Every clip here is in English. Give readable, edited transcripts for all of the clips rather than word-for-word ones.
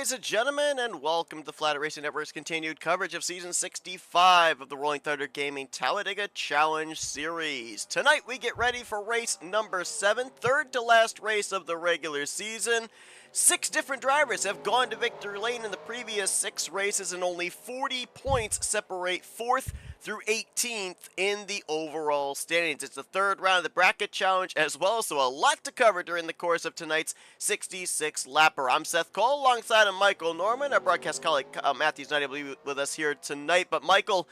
ladies and gentlemen, and welcome to Flatout Racing Network's continued coverage of Season 65 of the Rolling Thunder Gaming Talladega Challenge Series. Tonight we get ready for race number 7, third to last race of the regular season. 6 different drivers have gone to victory lane in the previous 6 races, and only 40 points separate 4th through 18th in the overall standings. It's the third round of the bracket challenge as well, so a lot to cover during the course of tonight's 66 lapper. I'm Seth Cole alongside of Michael Norman. Our broadcast colleague Matthew's not able to be with us here tonight, but Michael,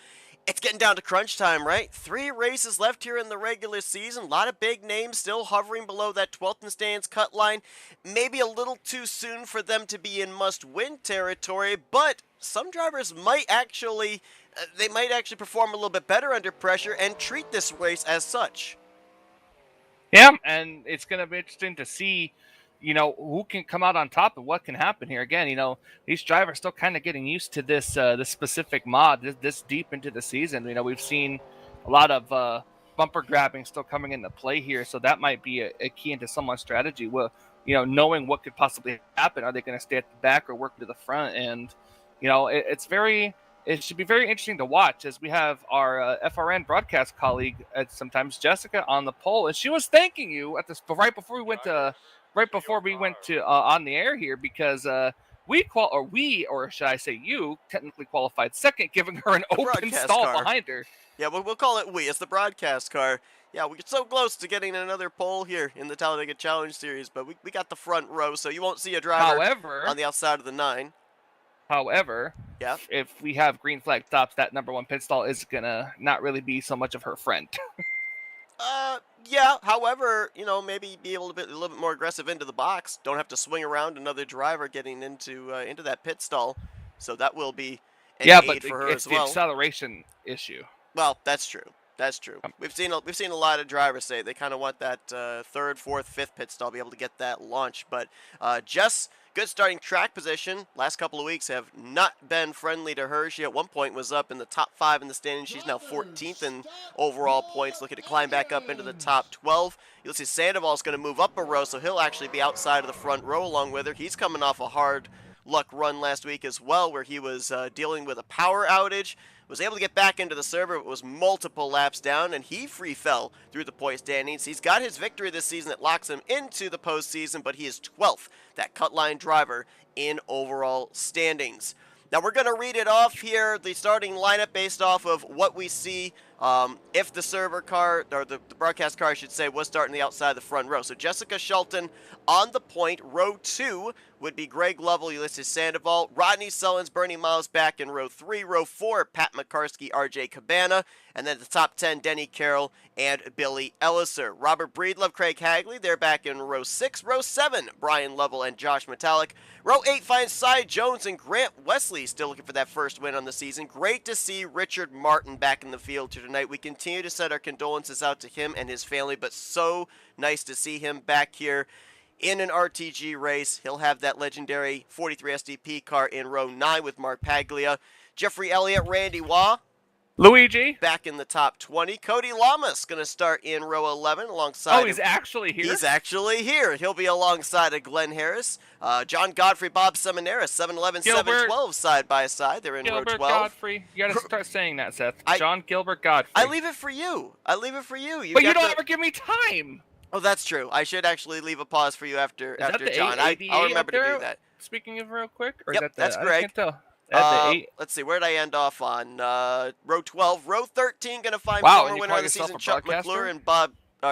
it's getting down to crunch time, right? 3 races left here in the regular season. A lot of big names still hovering below that 12th in standings cut line. Maybe a little too soon for them to be in must-win territory, but some drivers might actually perform a little bit better under pressure and treat this race as such. Yeah, and it's going to be interesting to see, who can come out on top and what can happen here. Again, these drivers still kind of getting used to this specific mod this deep into the season. We've seen a lot of bumper grabbing still coming into play here, so that might be a key into someone's strategy. Well, knowing what could possibly happen. Are they going to stay at the back or work to the front? And, it should be very interesting to watch as we have our FRN broadcast colleague, sometimes Jessica, on the pole, and she was thanking you at this right before we went to on the air here because or should I say you technically qualified second, giving her an open stall behind her. Yeah, we'll call it we. It's the broadcast car. Yeah, we're so close to getting another pole here in the Talladega Challenge Series, but we got the front row, so you won't see a driver on the outside of the 9. However, yeah, if we have green flag stops, that number 1 pit stall is gonna not really be so much of her friend. Yeah. However, maybe be able to be a little bit more aggressive into the box. Don't have to swing around another driver getting into that pit stall. So that will be an aid for her as well. It's the acceleration issue. Well, that's true. That's true. We've seen a lot of drivers say they kind of want that 3rd, 4th, 5th pit stall, be able to get that launch. But Jess, good starting track position. Last couple of weeks have not been friendly to her. She at one point was up in the top 5 in the standings. She's now 14th in overall points, looking to climb back up into the top 12. You'll see Sandoval's going to move up a row, so he'll actually be outside of the front row along with her. He's coming off a hard luck run last week as well, where he was dealing with a power outage. Was able to get back into the server, but was multiple laps down, and he free fell through the point standings. He's got his victory this season that locks him into the postseason, but he is 12th, that cut line driver in overall standings. Now we're going to read it off here, the starting lineup based off of what we see if the server car, or the broadcast car I should say, was starting the outside of the front row. So Jessica Shelton on the point. Row 2 would be Greg Lovell, Ulysses Sandoval, Rodney Sullins, Bernie Miles back in row 3. Row 4, Pat McCarskey, RJ Cabana. And then the top 10, Denny Carroll and Billy Elliser. Robert Breedlove, Craig Hagley, they're back in row 6. Row 7, Brian Lovell and Josh Metallic. Row 8 finds Cy Jones and Grant Wesley still looking for that first win on the season. Great to see Richard Martin back in the field tonight. We continue to send our condolences out to him and his family, but so nice to see him back here in an RTG race. He'll have that legendary 43 SDP car in row 9 with Mark Paglia. Jeffrey Elliott, Randy Waugh, Luigi back in the top 20. Cody Lamas going to start in row 11 alongside. Oh, he's actually here? He's actually here. He'll be alongside of Glenn Harris. John Godfrey, Bob Seminaris, 711, 712 side by side. They're in row 12. Godfrey. You got to start saying that, Seth. John Gilbert Godfrey. I leave it for you. But you don't ever give me time. Oh, that's true. I should actually leave a pause for you after John. I'll remember to do that. Speaking of real quick? Or yep, that's Greg. I can't tell. Let's see, where did I end off on? Row 12. Row 13 going to find former winner of the season, Chuck McClure and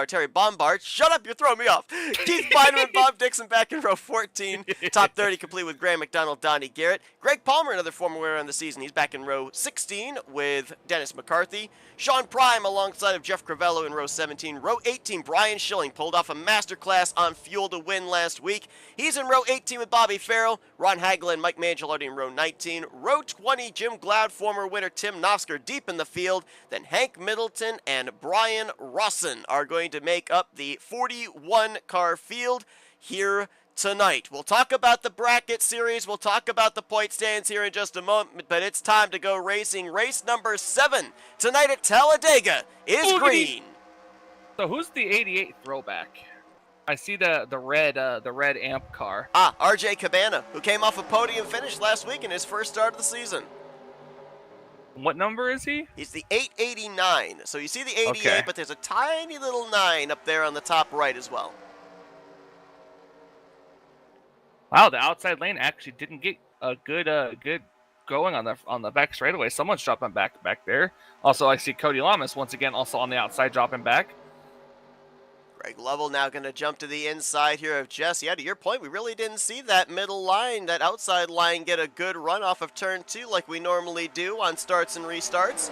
Terry Bombard. Shut up, you're throwing me off. Keith Bynum and Bob Dixon back in row 14. Top 30 complete with Graham McDonald, Donnie Garrett. Greg Palmer, another former winner on the season. He's back in row 16 with Dennis McCarthy. Sean Prime alongside of Jeff Crivello in row 17. Row 18, Brian Schilling pulled off a masterclass on fuel to win last week. He's in row 18 with Bobby Farrell. Ron Hagel and Mike Mangialardi in row 19. Row 20, Jim Gloud, former winner Tim Nosker deep in the field. Then Hank Middleton and Brian Rawson are going to make up the 41-car field here tonight. We'll talk about the bracket series. We'll talk about the point stands here in just a moment, but it's time to go racing. Race number 7 tonight at Talladega is green. So who's the 88 throwback? I see the red amp car. RJ Cabana, who came off a podium finish last week in his first start of the season. What number is he? He's the 889. So you see the 88, Okay. but there's a tiny little 9 up there on the top right as well. Wow, the outside lane actually didn't get a good going on the back straightaway. Someone's dropping back there. Also, I see Cody Lamas once again also on the outside dropping back. Greg Lovell now going to jump to the inside here of Jess. Yeah, to your point, we really didn't see that middle line, that outside line, get a good run off of turn 2 like we normally do on starts and restarts.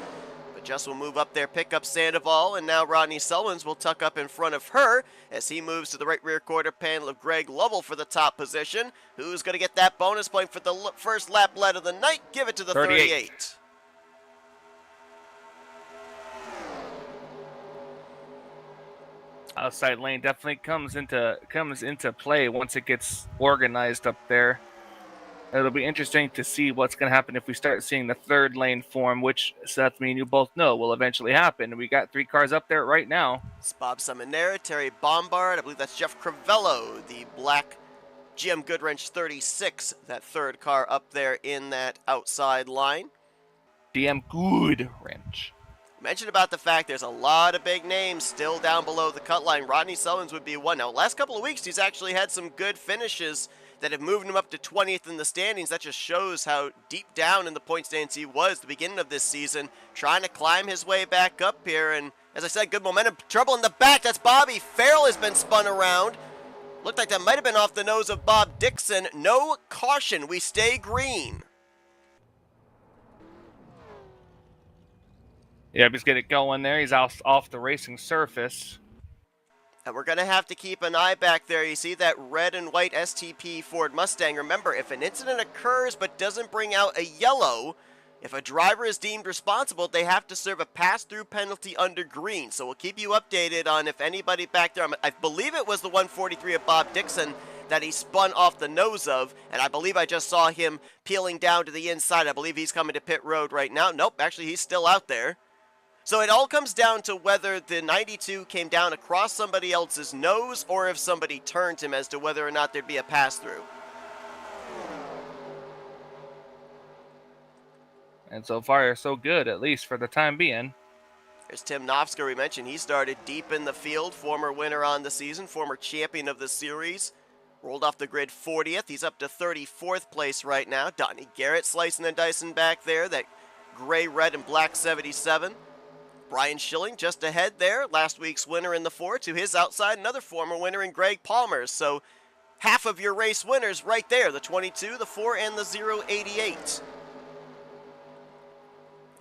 But Jess will move up there, pick up Sandoval, and now Rodney Selwyn's will tuck up in front of her as he moves to the right rear quarter panel of Greg Lovell for the top position. Who's going to get that bonus point for the first lap lead of the night? Give it to the 38. Outside lane definitely comes into play once it gets organized up there. It'll be interesting to see what's going to happen if we start seeing the third lane form, which Seth, me and you both know will eventually happen. We got 3 cars up there right now. It's Bob Seminara, Terry Bombard, I believe that's Jeff Crivello, the black GM Goodwrench 36, that third car up there in that outside line. DM Goodwrench. Mentioned about the fact there's a lot of big names still down below the cut line. Rodney Selwyn's would be one. Now, last couple of weeks, he's actually had some good finishes that have moved him up to 20th in the standings. That just shows how deep down in the point standings he was at the beginning of this season, trying to climb his way back up here. And as I said, good momentum. Trouble in the back. That's Bobby. Farrell has been spun around. Looked like that might have been off the nose of Bob Dixon. No caution. We stay green. Yeah, he's getting it going there. He's off the racing surface. And we're going to have to keep an eye back there. You see that red and white STP Ford Mustang. Remember, if an incident occurs but doesn't bring out a yellow, if a driver is deemed responsible, they have to serve a pass-through penalty under green. So we'll keep you updated on if anybody back there, I believe it was the 143 of Bob Dixon that he spun off the nose of, and I believe I just saw him peeling down to the inside. I believe he's coming to pit road right now. Nope, actually he's still out there. So it all comes down to whether the 92 came down across somebody else's nose or if somebody turned him as to whether or not there'd be a pass-through. And so far, so good, at least for the time being. There's Tim Nofsker. We mentioned he started deep in the field, former winner on the season, former champion of the series. Rolled off the grid 40th. He's up to 34th place right now. Donnie Garrett slicing and dicing back there, that gray, red, and black 77. Brian Schilling just ahead there, last week's winner in the 4. To his outside, another former winner in Greg Palmer. So half of your race winners right there, the 22, the 4, and the 088.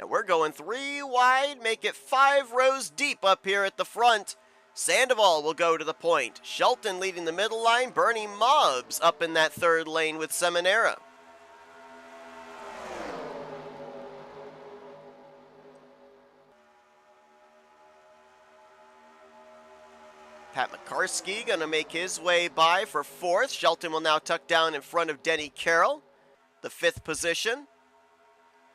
And we're going 3 wide, make it 5 rows deep up here at the front. Sandoval will go to the point. Shelton leading the middle line. Bernie Mobbs up in that third lane with Seminara. Pat McCarskey going to make his way by for 4th. Shelton will now tuck down in front of Denny Carroll, the 5th position.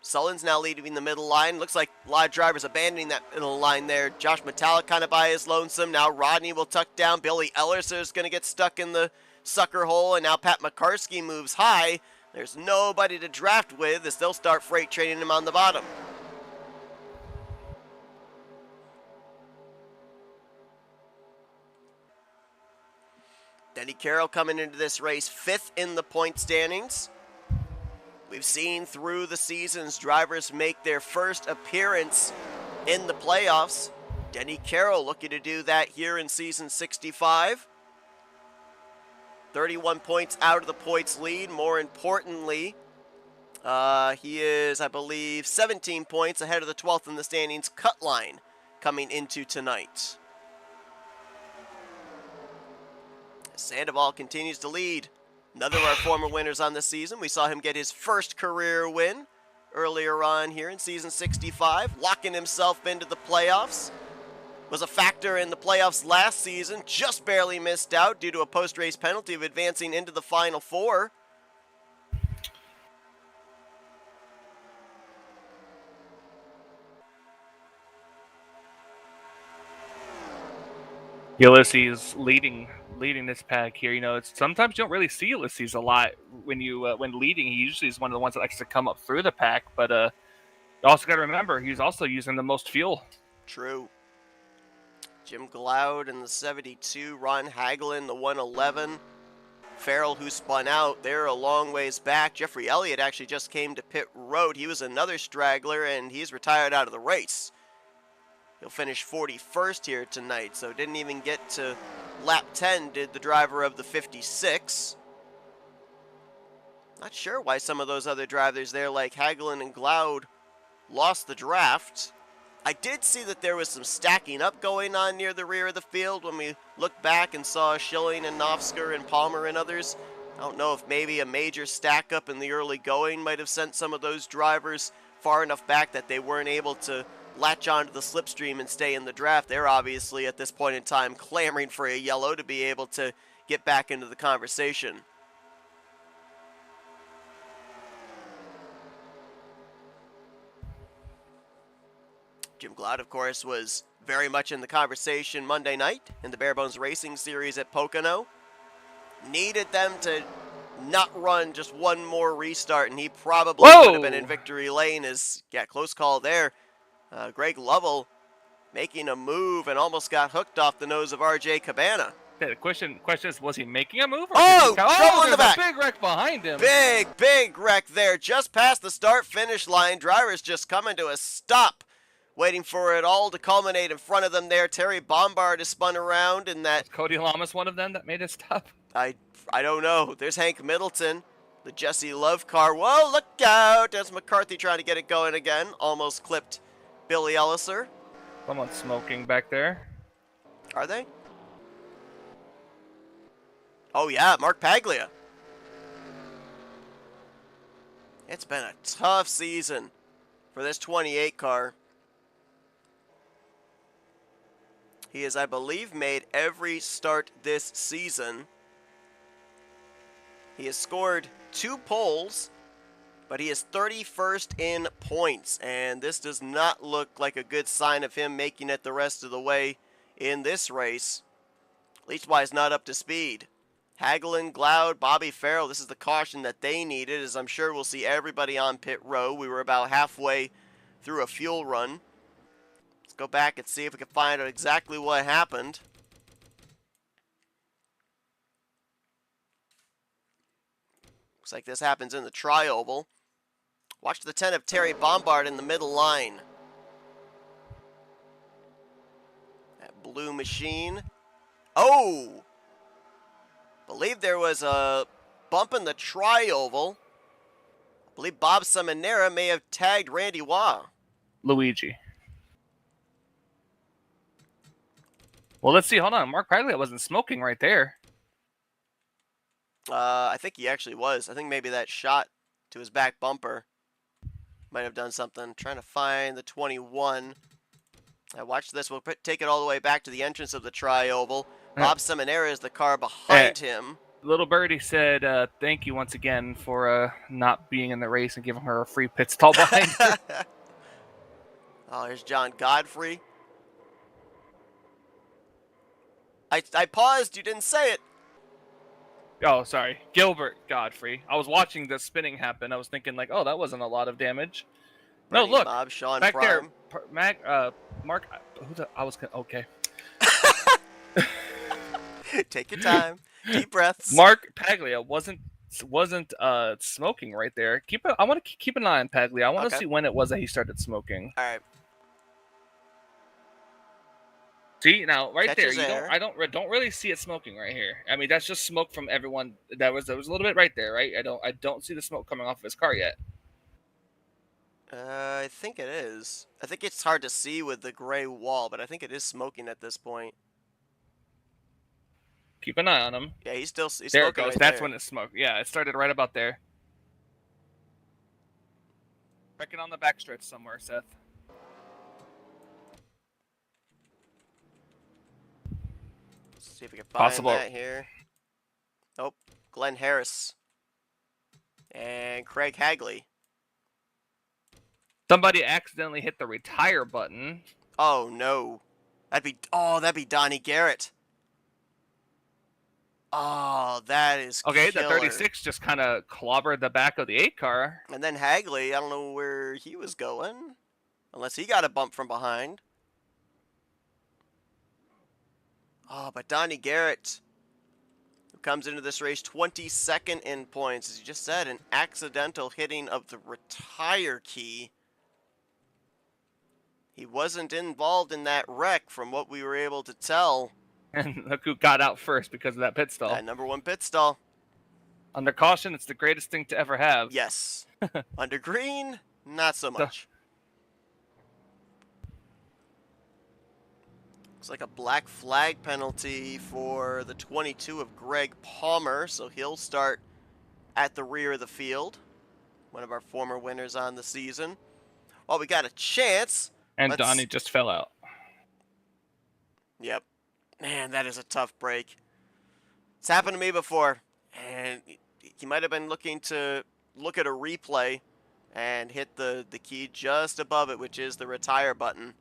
Sullen's now leading the middle line. Looks like a lot of drivers abandoning that middle line there. Josh Metallic kind of by his lonesome. Now Rodney will tuck down. Billy Ellerser's going to get stuck in the sucker hole. And now Pat McCarskey moves high. There's nobody to draft with as they'll start freight training him on the bottom. Denny Carroll coming into this race 5th in the point standings. We've seen through the seasons drivers make their first appearance in the playoffs. Denny Carroll looking to do that here in season 65. 31 points out of the points lead. More importantly, he is, I believe, 17 points ahead of the 12th in the standings cut line coming into tonight. Sandoval continues to lead. Another of our former winners on the season. We saw him get his first career win earlier on here in season 65, locking himself into the playoffs. Was a factor in the playoffs last season, just barely missed out due to a post-race penalty of advancing into the Final Four. Ulysses leading leading this pack here. It's sometimes you don't really see Ulysses a lot when leading. He usually is one of the ones that likes to come up through the pack, but you also got to remember he's also using the most fuel. True. Jim Glaude in the 72, Ron Hagelin the 111. Farrell, who spun out, they're a long ways back. Jeffrey Elliott actually just came to pit road. He was another straggler, and he's retired out of the race. He'll finish 41st here tonight, so didn't even get to lap 10, did the driver of the 56. Not sure why some of those other drivers there, like Hagelin and Glaude, lost the draft. I did see that there was some stacking up going on near the rear of the field when we looked back and saw Schilling and Nofsker and Palmer and others. I don't know if maybe a major stack up in the early going might have sent some of those drivers far enough back that they weren't able to latch onto the slipstream and stay in the draft. They're obviously at this point in time clamoring for a yellow to be able to get back into the conversation. Jim Glaude, of course, was very much in the conversation Monday night in the Bare Bones Racing Series at Pocono. Needed them to not run just one more restart, and he probably would have been in victory lane. Close call there. Greg Lovell making a move and almost got hooked off the nose of RJ Cabana. The question is, was he making a move? Trouble in the back. A big wreck behind him. Big wreck there. Just past the start-finish line. Drivers just coming to a stop, waiting for it all to culminate in front of them there. Terry Bombard is spun around in that. Was Cody Lamas one of them that made it stop? I don't know. There's Hank Middleton, the Jesse Love car. Whoa, look out. That's McCarthy trying to get it going again. Almost clipped Billy Elliser. Someone's smoking back there. Are they? Oh, yeah, Mark Paglia. It's been a tough season for this 28 car. He has, I believe, made every start this season. He has scored 2 poles, but he is 31st in points, and this does not look like a good sign of him making it the rest of the way in this race. Leastwise, not up to speed. Hagelin, Glaude, Bobby Farrell, this is the caution that they needed, as I'm sure we'll see everybody on pit row. We were about halfway through a fuel run. Let's go back and see if we can find out exactly what happened. Looks like this happens in the tri-oval. Watch the 10 of Terry Bombard in the middle line. That blue machine. Oh! Believe there was a bump in the tri-oval. I believe Bob Seminara may have tagged Randy Waugh. Luigi. Well, let's see. Hold on. Mark Paglia wasn't smoking right there. I think he actually was. I think maybe that shot to his back bumper might have done something. Trying to find the 21. Watch this. We'll take it all the way back to the entrance of the tri-oval. Bob Seminara is the car behind him. Little Birdie said, thank you once again for not being in the race and giving her a free pit stall behind her. Oh, here's John Godfrey. I paused. You didn't say it. Oh, sorry. Gilbert Godfrey. I was watching the spinning happen. I was thinking, like, oh, that wasn't a lot of damage. No, look. Bob, Sean back Prime. there. Mark. Okay. Take your time. Deep breaths. Mark Paglia wasn't smoking right there. I want to keep an eye on Paglia. I want to see when it was that he started smoking. All right. See now, right Catches there. I don't really see it smoking right here. I mean, that's just smoke from everyone. There was a little bit right there, right? I don't see the smoke coming off of his car yet. I think it is. I think it's hard to see with the gray wall, but I think it is smoking at this point. Keep an eye on him. Yeah, he's there smoking. It goes. Right That's there. when it smoked. Yeah, it started right about there. Reckon on the backstretch somewhere, Seth. Let's see if we can find Possible. that here. Nope. Glenn Harris and Craig Hagley. Somebody accidentally hit the retire button. Oh no, that'd be Donnie Garrett. Oh, that is Okay, the killer. 36 just kind of clobbered the back of the 8 car. And then Hagley, I don't know where he was going, unless he got a bump from behind. Oh, but Donnie Garrett, who comes into this race 22nd in points, as you just said, an accidental hitting of the retire key. He wasn't involved in that wreck from what we were able to tell. And look who got out first because of that pit stall. That number 1 pit stall. Under caution, it's the greatest thing to ever have. Yes. Under green, not so much. Looks like a black flag penalty for the 22 of Greg Palmer, so he'll start at the rear of the field. One of our former winners on the season. Well, we got a chance. And Donnie just fell out. Yep. Man, that is a tough break. It's happened to me before, and he might have been looking to look at a replay and hit the key just above it, which is the retire button.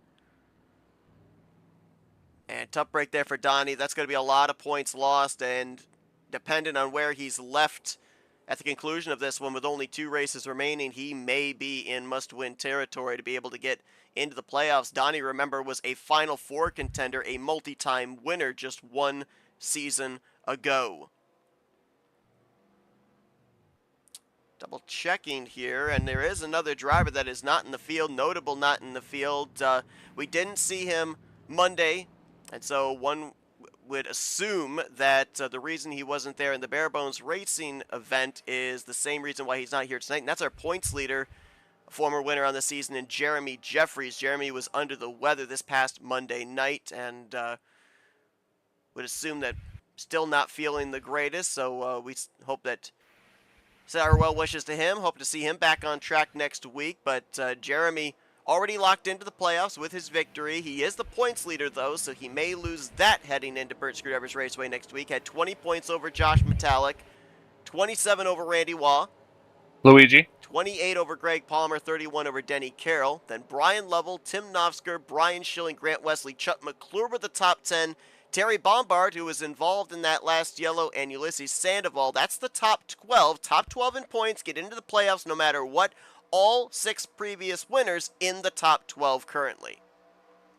And tough break there for Donnie. That's going to be a lot of points lost, and depending on where he's left at the conclusion of this one with only 2 races remaining, he may be in must-win territory to be able to get into the playoffs. Donnie, remember, was a Final Four contender, a multi-time winner just 1 season ago. Double checking here, and there is another driver that is not in the field, notable not in the field. We didn't see him Monday, and so one would assume that the reason he wasn't there in the Bare Bones Racing event is the same reason why he's not here tonight, and that's our points leader, former winner on the season, in Jeremy Jeffries. Jeremy was under the weather this past Monday night, and would assume that still not feeling the greatest, so we hope that, send our well wishes to him, hope to see him back on track next week. But Jeremy already locked into the playoffs with his victory. He is the points leader, though, so he may lose that heading into Burt Screwdrivers Raceway next week. Had 20 points over Josh Metallic, 27 over Randy Waugh, Luigi. 28 over Greg Palmer, 31 over Denny Carroll. Then Brian Lovell, Tim Nofsker, Brian Schilling, Grant Wesley, Chuck McClure with the top 10. Terry Bombard, who was involved in that last yellow, and Ulysses Sandoval. That's the top 12. Top 12 in points, get into the playoffs no matter what. All 6 previous winners in the top 12 currently.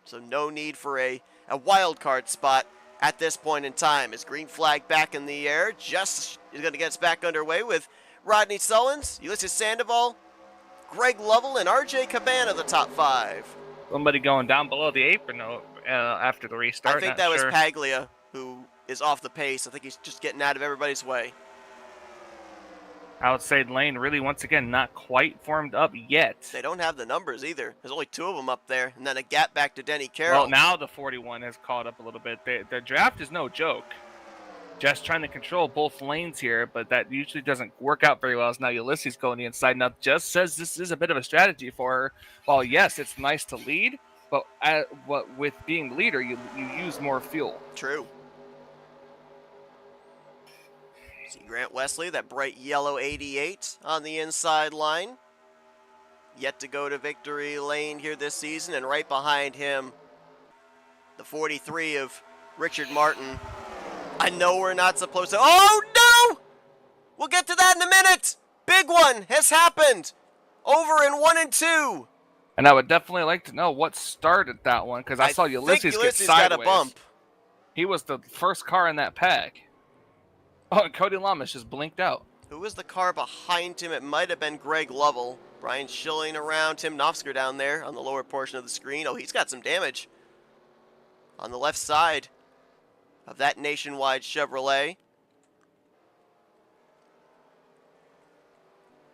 So no need for a wild card spot at this point in time. Is green flag back in the air. Just is going to get us back underway with Rodney Sullins, Ulysses Sandoval, Greg Lovell, and RJ Cabana, the top 5. Somebody going down below the apron after the restart. I think that was Paglia, who is off the pace. I think he's just getting out of everybody's way. Outside lane really, once again, not quite formed up yet. They don't have the numbers either. There's only 2 of them up there, and then a gap back to Denny Carroll. Well, now the 41 has caught up a little bit. The draft is no joke. Just trying to control both lanes here, but that usually doesn't work out very well. As now Ulysses going the inside. Now, Just says this is a bit of a strategy for her. While, yes, it's nice to lead, but with being the leader, you use more fuel. True. See Grant Wesley, that bright yellow 88 on the inside line. Yet to go to victory lane here this season, and right behind him, the 43 of Richard Martin. I know we're not supposed to. Oh, no! We'll get to that in a minute. Big one has happened. Over in 1 and 2. And I would definitely like to know what started that one, because I saw Ulysses get sideways. Got a bump. He was the first car in that pack. Oh, and Cody Lamas just blinked out. Who was the car behind him? It might have been Greg Lovell. Brian Schilling around, Tim Nofsker down there on the lower portion of the screen. Oh, he's got some damage on the left side of that Nationwide Chevrolet.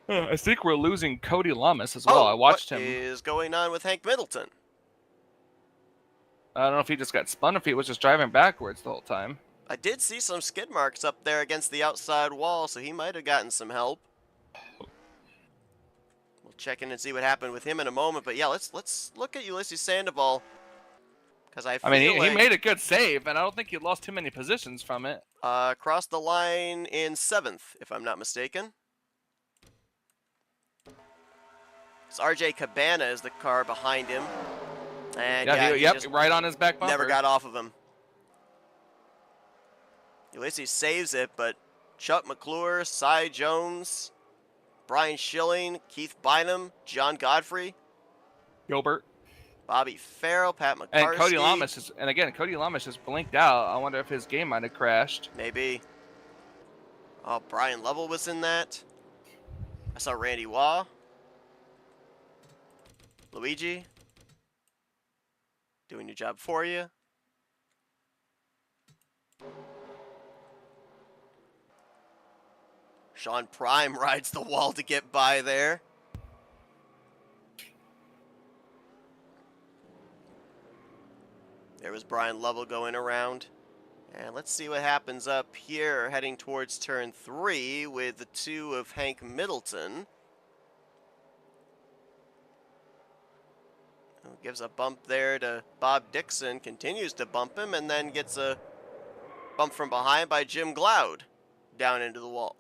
I think we're losing Cody Lamas as well. I watched him. What is going on with Hank Middleton? I don't know if he just got spun, if he was just driving backwards the whole time. I did see some skid marks up there against the outside wall, so he might have gotten some help. We'll check in and see what happened with him in a moment. But yeah, let's look at Ulysses Sandoval. Because I mean, he made a good save, and I don't think he lost too many positions from it. Crossed the line in 7th, if I'm not mistaken. So RJ Cabana is the car behind him. And he right on his back bumper. Never got off of him. At least he saves it, but Chuck McClure, Cy Jones, Brian Schilling, Keith Bynum, John Godfrey, Gilbert. Bobby Farrell, Pat And McCarskey. Cody Lamas just blinked out. I wonder if his game might have crashed. Maybe. Oh, Brian Lovell was in that. I saw Randy Waugh. Luigi. Doing your job for you. Sean Prime rides the wall to get by there. There was Brian Lovell going around. And let's see what happens up here, heading towards turn 3 with the 2 of Hank Middleton. Gives a bump there to Bob Dixon, continues to bump him, and then gets a bump from behind by Jim Glaude down into the wall.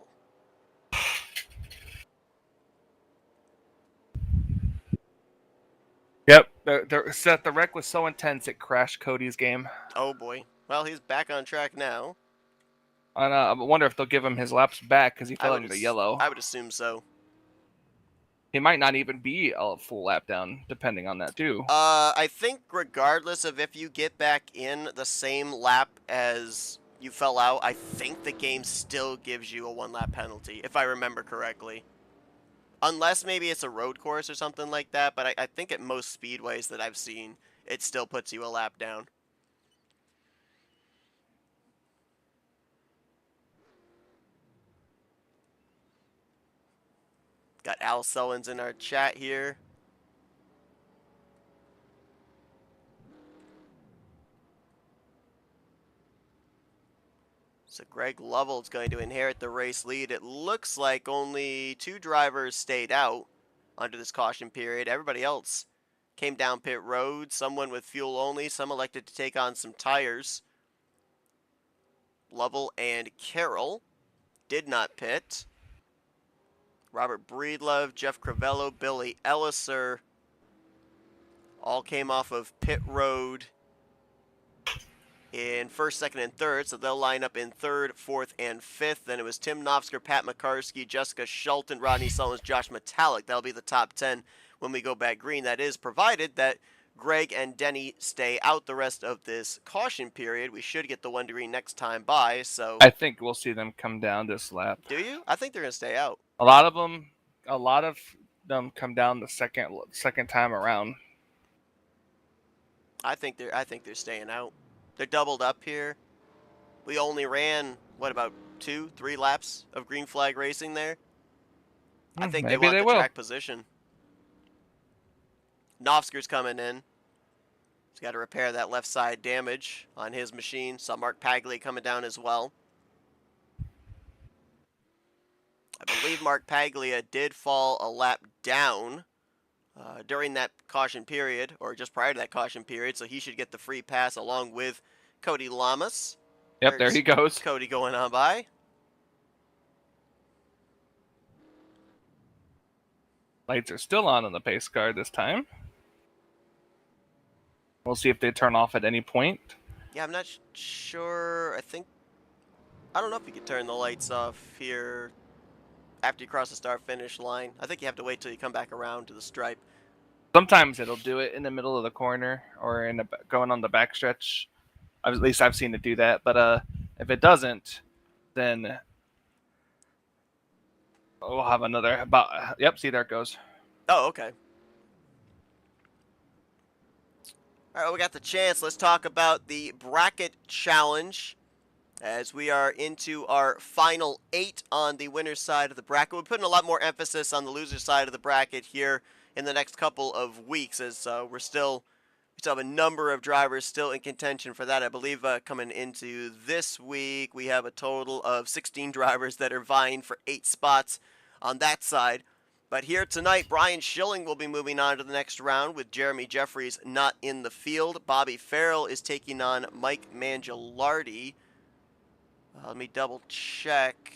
Yep, the wreck was so intense it crashed Cody's game. Oh boy. Well, he's back on track now. I wonder if they'll give him his laps back because he fell into yellow. I would assume so. He might not even be a full lap down, depending on that too. I think regardless of if you get back in the same lap as you fell out, I think the game still gives you a 1-lap penalty, if I remember correctly. Unless maybe it's a road course or something like that, but I think at most speedways that I've seen, it still puts you a lap down. Got Al Sullins in our chat here. So Greg Lovell is going to inherit the race lead. It looks like only 2 drivers stayed out under this caution period. Everybody else came down pit road. Someone with fuel only. Some elected to take on some tires. Lovell and Carroll did not pit. Robert Breedlove, Jeff Crivello, Billy Elliser all came off of pit road in first, second, and third, so they'll line up in third, fourth, and fifth. Then it was Tim Nofsker, Pat McCarskey, Jessica Schulten, Rodney Sullins, Josh Metallic. That'll be the top 10 when we go back green. That is provided that Greg and Denny stay out the rest of this caution period. We should get the 1 degree next time by, so... I think we'll see them come down this lap. Do you? I think they're going to stay out. A lot of them come down the second time around. I think they're staying out. They're doubled up here. We only ran, what, about 2-3 laps of green flag racing there? I think they want the track position. Nofsker's coming in. He's got to repair that left side damage on his machine. Saw Mark Paglia coming down as well. I believe Mark Paglia did fall a lap down during that caution period, or just prior to that caution period, so he should get the free pass along with Cody Lamas. Yep, there he goes. Cody going on by. Lights are still on the pace car this time. We'll see if they turn off at any point. Yeah, I'm not sure. I don't know if you can turn the lights off here after you cross the start-finish line. I think you have to wait till you come back around to the stripe. Sometimes it'll do it in the middle of the corner or going on the backstretch. At least I've seen it do that. But if it doesn't, then we'll have another. Yep, see, there it goes. Oh, okay. All right, we got the chance. Let's talk about the bracket challenge as we are into our final 8 on the winner's side of the bracket. We're putting a lot more emphasis on the loser's side of the bracket here in the next couple of weeks, as we still have a number of drivers still in contention for that. I believe coming into this week, we have a total of 16 drivers that are vying for 8 spots on that side. But here tonight, Brian Schilling will be moving on to the next round with Jeremy Jeffries not in the field. Bobby Farrell is taking on Mike Mangialardi. Let me double check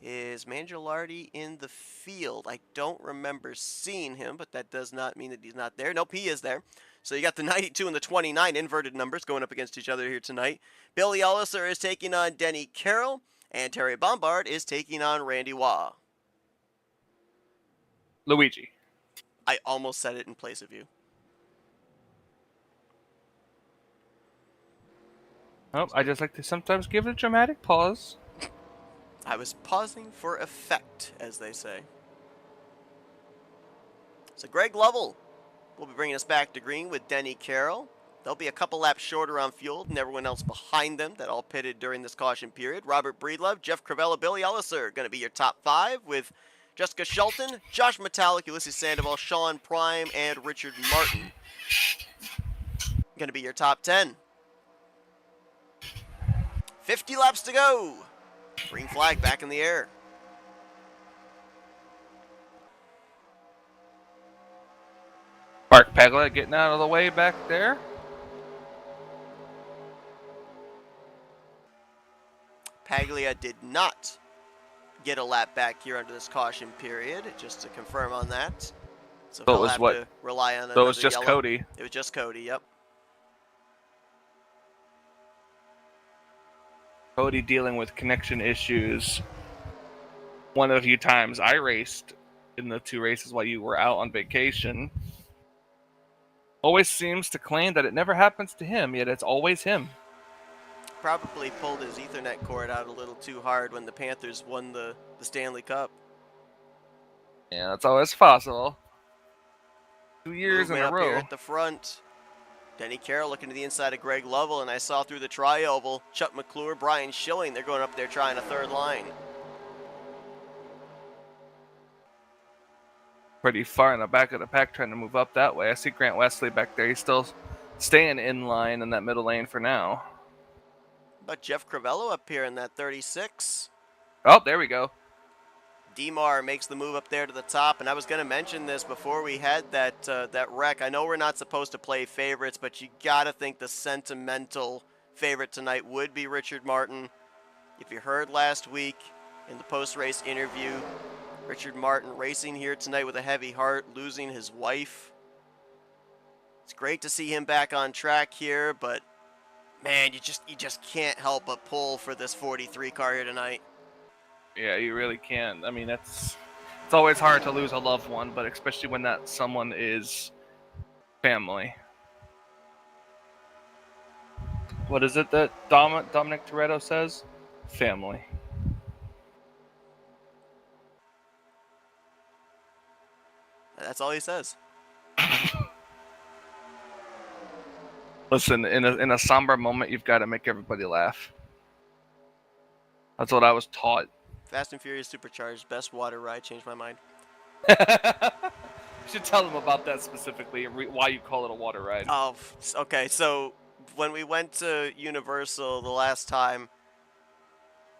Is Mangialardi in the field? I don't remember seeing him, but that does not mean that he's not there. Nope, he is there. So you got the 92 and the 29 inverted numbers going up against each other here tonight. Billy Elliser is taking on Denny Carroll, and Terry Bombard is taking on Randy Waugh. Luigi. I almost said it in place of you. Oh, I just like to sometimes give it a dramatic pause. I was pausing for effect, as they say. So Greg Lovell will be bringing us back to green with Denny Carroll. They'll be a couple laps shorter on fuel than everyone else behind them that all pitted during this caution period. Robert Breedlove, Jeff Cravella, Billy Elliser going to be your top five, with Jessica Shelton, Josh Metallic, Ulysses Sandoval, Sean Prime, and Richard Martin going to be your top 10. 50 laps to go. Green flag back in the air. Mark Paglia getting out of the way back there. Paglia did not get a lap back here under this caution period, just to confirm on that. So So it he'll was have what? to rely on So another it was just yellow. Cody. It was just Cody, yep. Cody dealing with connection issues. One of the few times I raced in the two races while you were out on vacation. Always seems to claim that it never happens to him, yet it's always him. Probably pulled his Ethernet cord out a little too hard when the Panthers won the Stanley Cup. Yeah, that's always possible. 2 years Movement in a up row. here at the front. Denny Carroll looking to the inside of Greg Lovell, and I saw through the tri-oval, Chuck McClure, Brian Schilling, they're going up there trying a third line. Pretty far in the back of the pack trying to move up that way. I see Grant Wesley back there. He's still staying in line in that middle lane for now. But Jeff Crivello up here in that 36. Oh, there we go. Demar makes the move up there to the top, and I was going to mention this before we had that wreck. I know we're not supposed to play favorites, but you got to think the sentimental favorite tonight would be Richard Martin. If you heard last week in the post-race interview, Richard Martin racing here tonight with a heavy heart, losing his wife. It's great to see him back on track here, but man, you just can't help but pull for this 43 car here tonight. Yeah, you really can. I mean, it's always hard to lose a loved one, but especially when that someone is family. What is it that Dominic Toretto says? Family. That's all he says. Listen, in a somber moment, you've got to make everybody laugh. That's what I was taught. Fast and Furious Supercharged, best water ride, changed my mind. You should tell them about that specifically and why you call it a water ride. Oh, okay. So when we went to Universal the last time,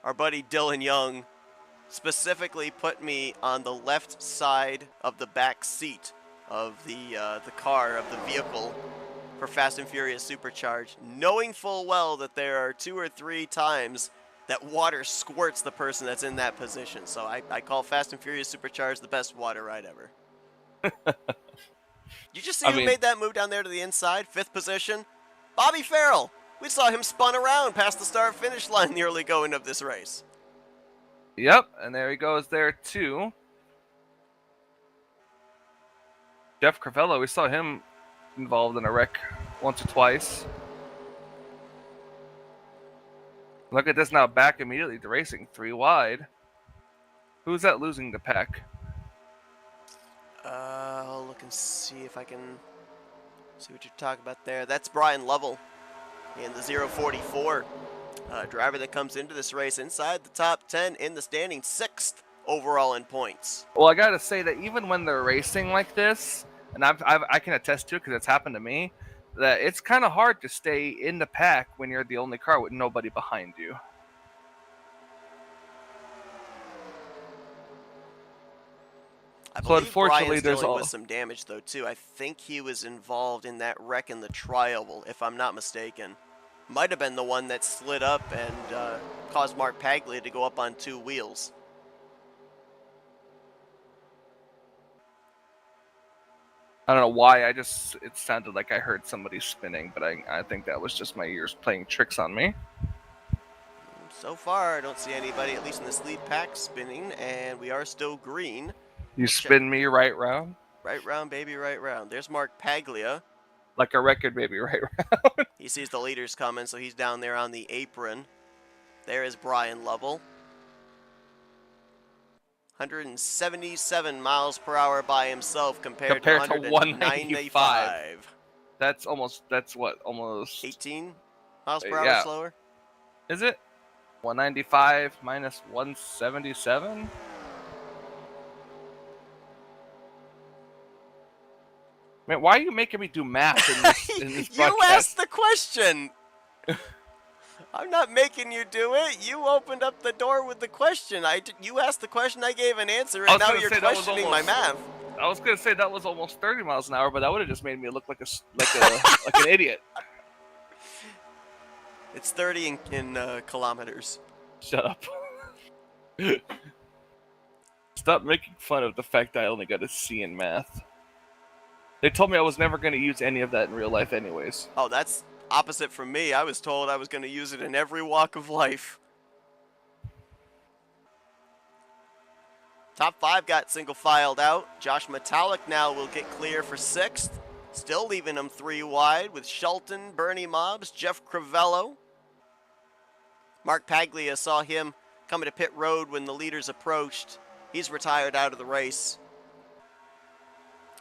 our buddy Dylan Young specifically put me on the left side of the back seat of the car, of the vehicle, for Fast and Furious Supercharged, knowing full well that there are 2 or 3 times that water squirts the person that's in that position. So I call Fast and Furious Supercharged the best water ride ever. You just see who made that move down there to the inside? 5th position? Bobby Farrell. We saw him spun around past the start-finish line in the early going of this race. Yep, and there he goes there too. Jeff Cravello, we saw him involved in a wreck once or twice. Look at this now, back immediately to racing, 3 wide. Who's that losing the pack? I'll look and see if I can see what you're talking about there. That's Brian Lovell in the 044. Driver that comes into this race inside the top 10 in the standing, 6th overall in points. Well, I gotta say that even when they're racing like this, and I can attest to it because it's happened to me, that it's kind of hard to stay in the pack when you're the only car with nobody behind you. I believe unfortunately, Brian's dealing with some damage, though, too. I think he was involved in that wreck in the tri-oval, if I'm not mistaken. Might have been the one that slid up and caused Mark Paglia to go up on 2 wheels. I don't know why. It sounded like I heard somebody spinning, but I think that was just my ears playing tricks on me. So far, I don't see anybody, at least in this lead pack, spinning, and we are still green. You spin me right round? Right round, baby, right round. There's Mark Paglia. Like a record, baby, right round. He sees the leaders coming, so he's down there on the apron. There is Brian Lovell. 177 miles per hour by himself compared to 195. That's almost 18 miles per hour slower? Is it? 195 minus 177? Man, why are you making me do math in this You podcast? asked the question. I'm not making you do it. You opened up the door with the question. You asked the question, I gave an answer, and now you're questioning my math. I was gonna say that was almost 30 miles an hour, but that would have just made me look like an idiot. It's 30 in kilometers. Shut up. Stop making fun of the fact that I only got a C in math. They told me I was never going to use any of that in real life anyways. Oh, that's opposite from me. I was told I was going to use it in every walk of life. Top 5 got single filed out. Josh Metallic now will get clear for 6th. Still leaving him 3 wide with Shelton, Bernie Mobbs, Jeff Crivello. Mark Paglia saw him coming to pit road when the leaders approached. He's retired out of the race.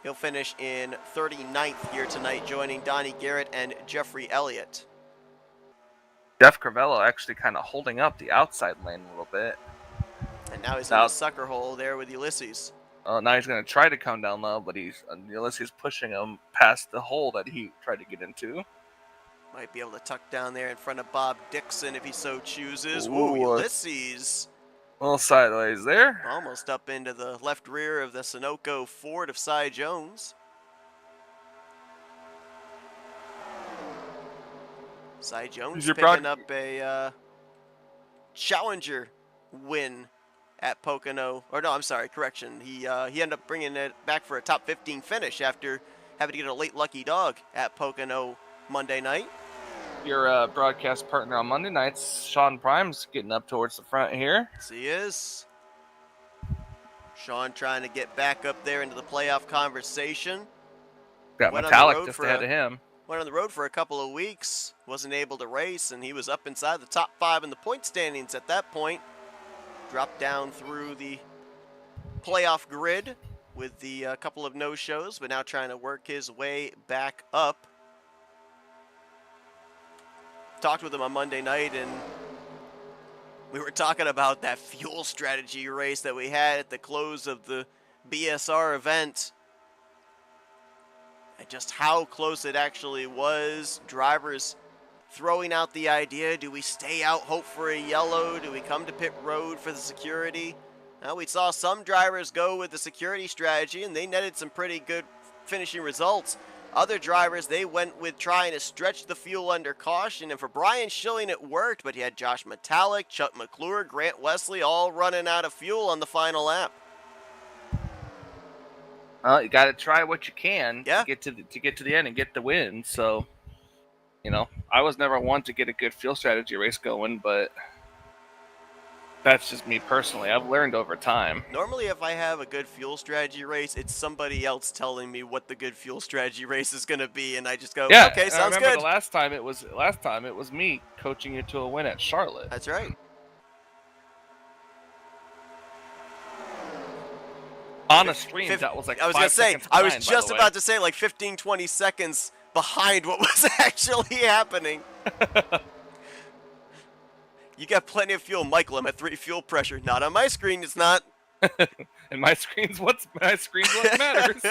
He'll finish in 39th here tonight, joining Donnie Garrett and Jeffrey Elliott. Jeff Crivello actually kind of holding up the outside lane a little bit. And now he's in the sucker hole there with Ulysses. Now he's going to try to come down low, but Ulysses pushing him past the hole that he tried to get into. Might be able to tuck down there in front of Bob Dixon if he so chooses. Ooh, Ulysses. A little sideways there. Almost up into the left rear of the Sunoco Ford of Cy Jones. Cy Jones picking up a Challenger win at Pocono. Or no, I'm sorry, correction. He ended up bringing it back for a top 15 finish after having to get a late lucky dog at Pocono Monday night. Your broadcast partner on Monday nights, Sean Prime's getting up towards the front here. Yes, he is. Sean trying to get back up there into the playoff conversation. Got Metallic just ahead of him. Went on the road for a couple of weeks, wasn't able to race, and he was up inside the top 5 in the point standings at that point. Dropped down through the playoff grid with the couple of no-shows, but now trying to work his way back up. Talked with him on Monday night, and we were talking about that fuel strategy race that we had at the close of the BSR event and just how close it actually was. Drivers throwing out the idea, do we stay out, hope for a yellow? Do we come to pit road for the security? Now, we saw some drivers go with the security strategy, and they netted some pretty good finishing results. Other drivers, they went with trying to stretch the fuel under caution, and for Brian Schilling it worked, but he had Josh Metallic, Chuck McClure, Grant Wesley all running out of fuel on the final lap. You got to try what you can to get to the end and get the win. So, I was never one to get a good fuel strategy race going, but that's just me personally. I've learned over time. Normally, if I have a good fuel strategy race, it's somebody else telling me what the good fuel strategy race is going to be, and I just go, yeah, okay, sounds good. The last time it was me coaching you to a win at Charlotte. That's right. On a stream, that was like I was going to say, I was just about to say like 15, 20 seconds behind what was actually happening. You got plenty of fuel, Michael. I'm at 3 fuel pressure. Not on my screen, it's not. And my screen's what matters.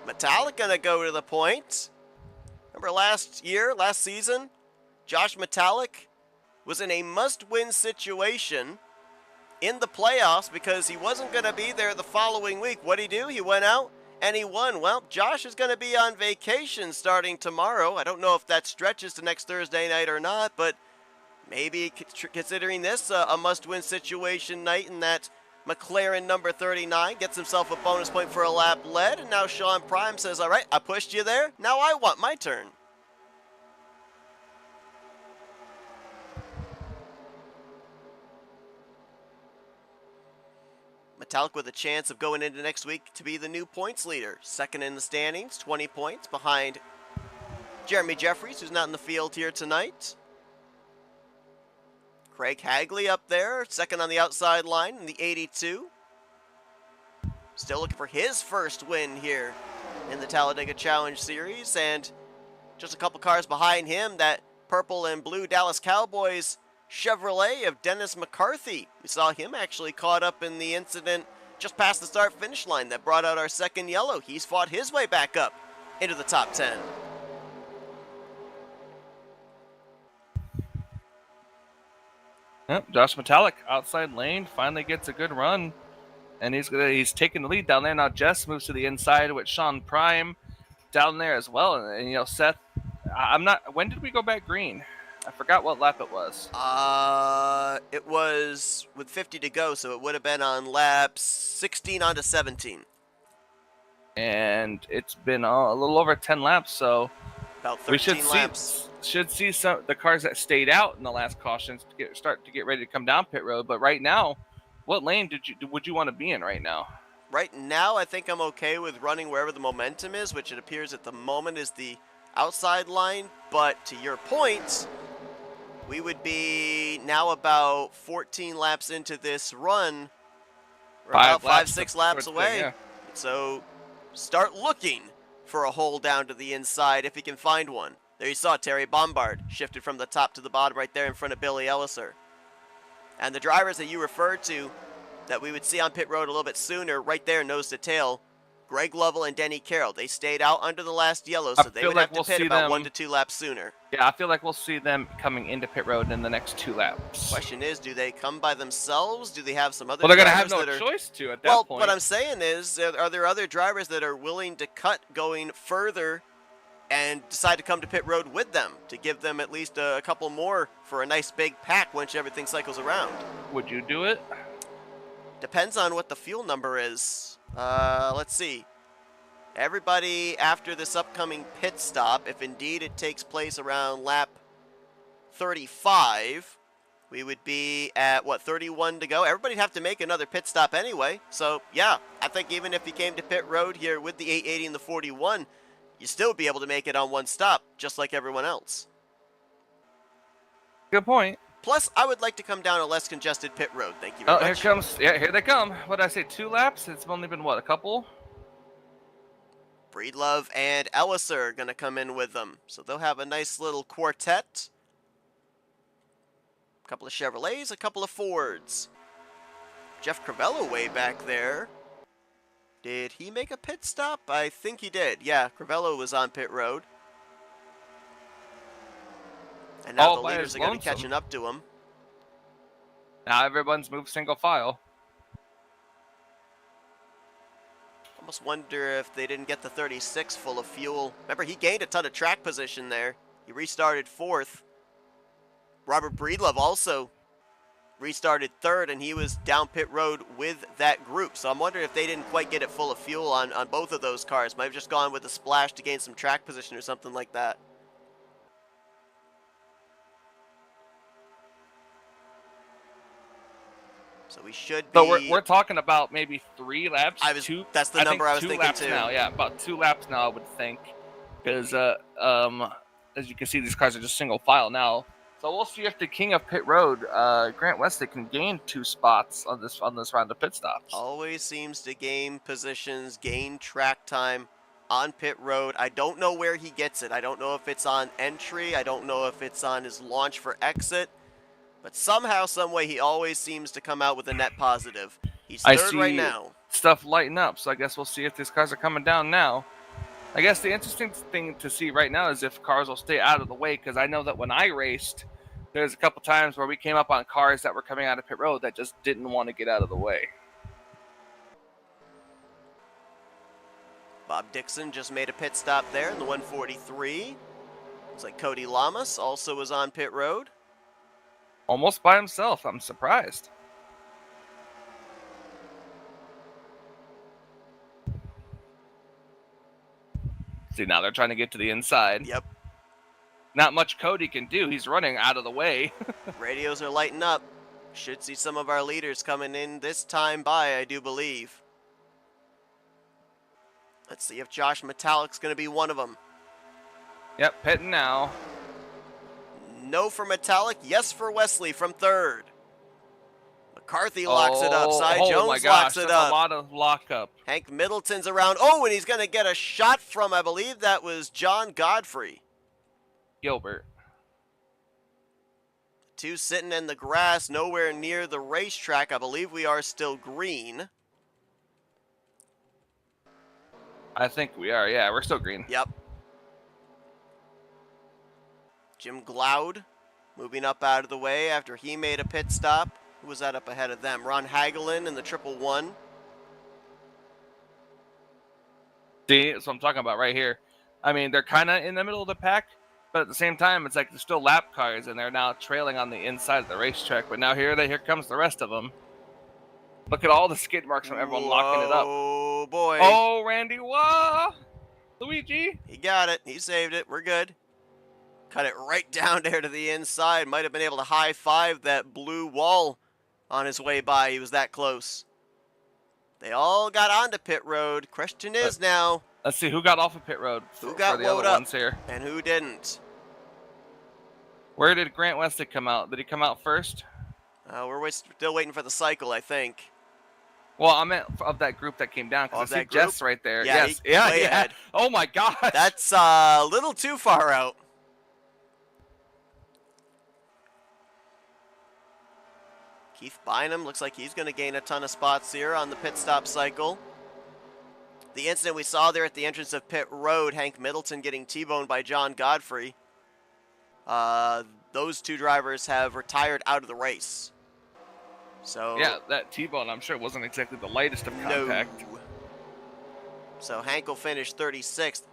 Metallic gonna go to the point. Remember last season, Josh Metallic was in a must-win situation in the playoffs because he wasn't gonna be there the following week. What'd he do? He went out and he won. Well, Josh is going to be on vacation starting tomorrow. I don't know if that stretches to next Thursday night or not, but maybe considering this a must-win situation night, and that McLaren number 39 gets himself a bonus point for a lap led, and now Sean Prime says, all right, I pushed you there, now I want my turn. Metallic with a chance of going into next week to be the new points leader. Second in the standings, 20 points behind Jeremy Jeffries, who's not in the field here tonight. Craig Hagley up there, second on the outside line in the 82. Still looking for his first win here in the Talladega Challenge Series, and just a couple cars behind him, that purple and blue Dallas Cowboys Chevrolet of Dennis McCarthy. We saw him actually caught up in the incident just past the start-finish line that brought out our second yellow. He's fought his way back up into the top 10. Yep, Josh Metallic, outside lane, finally gets a good run, and he's taking the lead down there. Now Jess moves to the inside with Sean Prime down there as well, and Seth, when did we go back green? I forgot what lap it was. It was with 50 to go, so it would have been on lap 16 onto 17. And it's been a little over 10 laps, so about 13 laps. Should see some the cars that stayed out in the last cautions start to get ready to come down pit road. But right now, what lane would you want to be in right now? Right now, I think I'm okay with running wherever the momentum is, which it appears at the moment is the outside line. But to your point, we would be now about 14 laps into this run. We're about 5-6 laps away. Yeah. So start looking for a hole down to the inside if you can find one. There you saw Terry Bombard shifted from the top to the bottom right there in front of Billy Elliser. And the drivers that you referred to that we would see on pit road a little bit sooner, right there nose to tail, Greg Lovell and Denny Carroll. They stayed out under the last yellow, so they would have to pit about 1 to 2 laps sooner. Yeah, I feel like we'll see them coming into pit road in the next 2 laps. Question is, do they come by themselves? Do they have some other drivers? Well, they're going to have no choice to at that point. Well, what I'm saying is, are there other drivers that are willing to cut going further and decide to come to pit road with them to give them at least a couple more for a nice big pack once everything cycles around? Would you do it? Depends on what the fuel number is. Let's see. Everybody after this upcoming pit stop, if indeed it takes place around lap 35, we would be at, 31 to go? Everybody'd have to make another pit stop anyway. So, yeah, I think even if you came to pit road here with the 880 and the 41, you still would be able to make it on one stop, just like everyone else. Good point. Plus, I would like to come down a less congested pit road. Thank you very much. Here they come. What did I say, 2 laps? It's only been, a couple? Breedlove and Elliser are going to come in with them. So they'll have a nice little quartet. A couple of Chevrolets, a couple of Fords. Jeff Crivello way back there. Did he make a pit stop? I think he did. Yeah, Crivello was on pit road. And now the leaders are going to be catching up to him. Now everyone's moved single file. Almost wonder if they didn't get the 36 full of fuel. Remember, he gained a ton of track position there. He restarted 4th. Robert Breedlove also restarted 3rd, and he was down pit road with that group. So I'm wondering if they didn't quite get it full of fuel on both of those cars. Might have just gone with a splash to gain some track position or something like that. So we should be... So we're talking about maybe 3 laps. That's the number I was thinking too. Now, yeah, about 2 laps now, I would think. Because, as you can see, these cars are just single file now. So we'll see if the king of pit road, Grant Wesley, can gain 2 spots on this round of pit stops. Always seems to gain positions, gain track time on pit road. I don't know where he gets it. I don't know if it's on entry. I don't know if it's on his launch for exit. But somehow, someway, he always seems to come out with a net positive. He's 3rd right now. Stuff lighten up, so I guess we'll see if these cars are coming down now. I guess the interesting thing to see right now is if cars will stay out of the way, because I know that when I raced, there's a couple times where we came up on cars that were coming out of pit road that just didn't want to get out of the way. Bob Dixon just made a pit stop there in the 143. Looks like Cody Lamas also was on pit road. Almost by himself. I'm surprised. See, now they're trying to get to the inside. Yep. Not much Cody can do. He's running out of the way. Radios are lighting up. Should see some of our leaders coming in this time by, I do believe. Let's see if Josh Metallic's going to be one of them. Yep, pitting now. No for Metallic, yes for Wesley from third. McCarthy locks it up. Cy Jones my gosh, locks it that's up. a lot of lockup. Hank Middleton's around. Oh, and he's going to get a shot from, I believe that was John Godfrey. Gilbert. Two sitting in the grass, nowhere near the racetrack. I believe we are still green. I think we are. Yeah, we're still green. Yep. Jim Gloud moving up out of the way after he made a pit stop. Who was that up ahead of them? Ron Hagelin in the 111. See, that's what I'm talking about right here. I mean, they're kind of in the middle of the pack, but at the same time, it's like they're still lap cars, and they're now trailing on the inside of the racetrack. But now here comes the rest of them. Look at all the skid marks from everyone locking it up. Oh, boy. Oh, Randy, wah! Luigi. He got it. He saved it. We're good. Cut it right down there to the inside. Might have been able to high-five that blue wall on his way by. He was that close. They all got onto pit road. Question is now, Let's see who got off of pit road who got for the other up ones here. and who didn't. Where did Grant Wesley come out? Did he come out first? We're still waiting for the cycle, I think. Well, I meant of that group that came down, because I see Jess right there. Yeah, yes. Yeah. ahead. Oh, my gosh. That's a little too far out. Keith Bynum looks like he's going to gain a ton of spots here on the pit stop cycle. The incident we saw there at the entrance of pit road, Hank Middleton getting T-boned by John Godfrey. Those two drivers have retired out of the race. So yeah, that T-bone, I'm sure, wasn't exactly the lightest of contact. No. So Hank will finish 36th.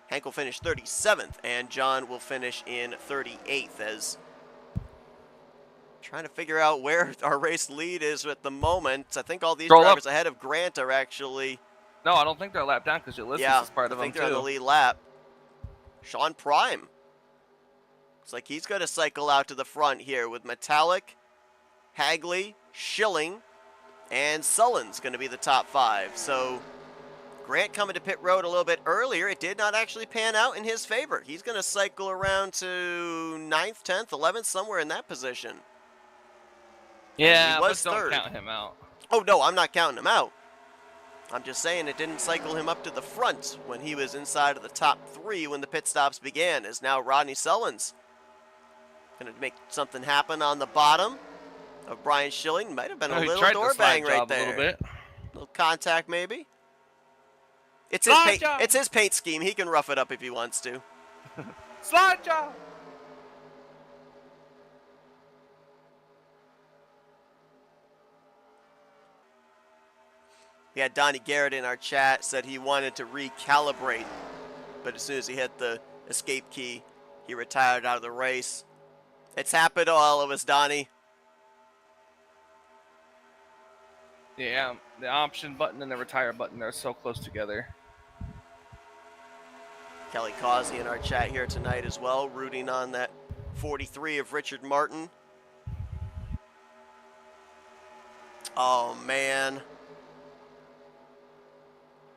Hank will finish 37th, and John will finish in 38th. As trying to figure out where our race lead is at the moment. I think all these drivers ahead of Grant are actually. No, I don't think they're lap down, because Ulysses is part of them, too. I think they're on the lead lap. Sean Prime. Looks like he's going to cycle out to the front here with Metallic, Hagley, Schilling, and Sullen's going to be the top five. So Grant coming to pit road a little bit earlier. It did not actually pan out in his favor. He's going to cycle around to 9th, 10th, 11th, somewhere in that position. Yeah, but don't count him out. Oh, no, I'm not counting him out. I'm just saying it didn't cycle him up to the front when he was inside of the top three when the pit stops began, as now Rodney Sullen's going to make something happen on the bottom of Brian Schilling. Might have been a little door bang right there. A little bit. Little contact maybe. It's his paint scheme. He can rough it up if he wants to. Slide job. We had Donnie Garrett in our chat, said he wanted to recalibrate, but as soon as he hit the escape key, he retired out of the race. It's happened to all of us, Donnie. Yeah, the option button and the retire button are so close together. Kelly Causey in our chat here tonight as well, rooting on that 43 of Richard Martin. Oh, man.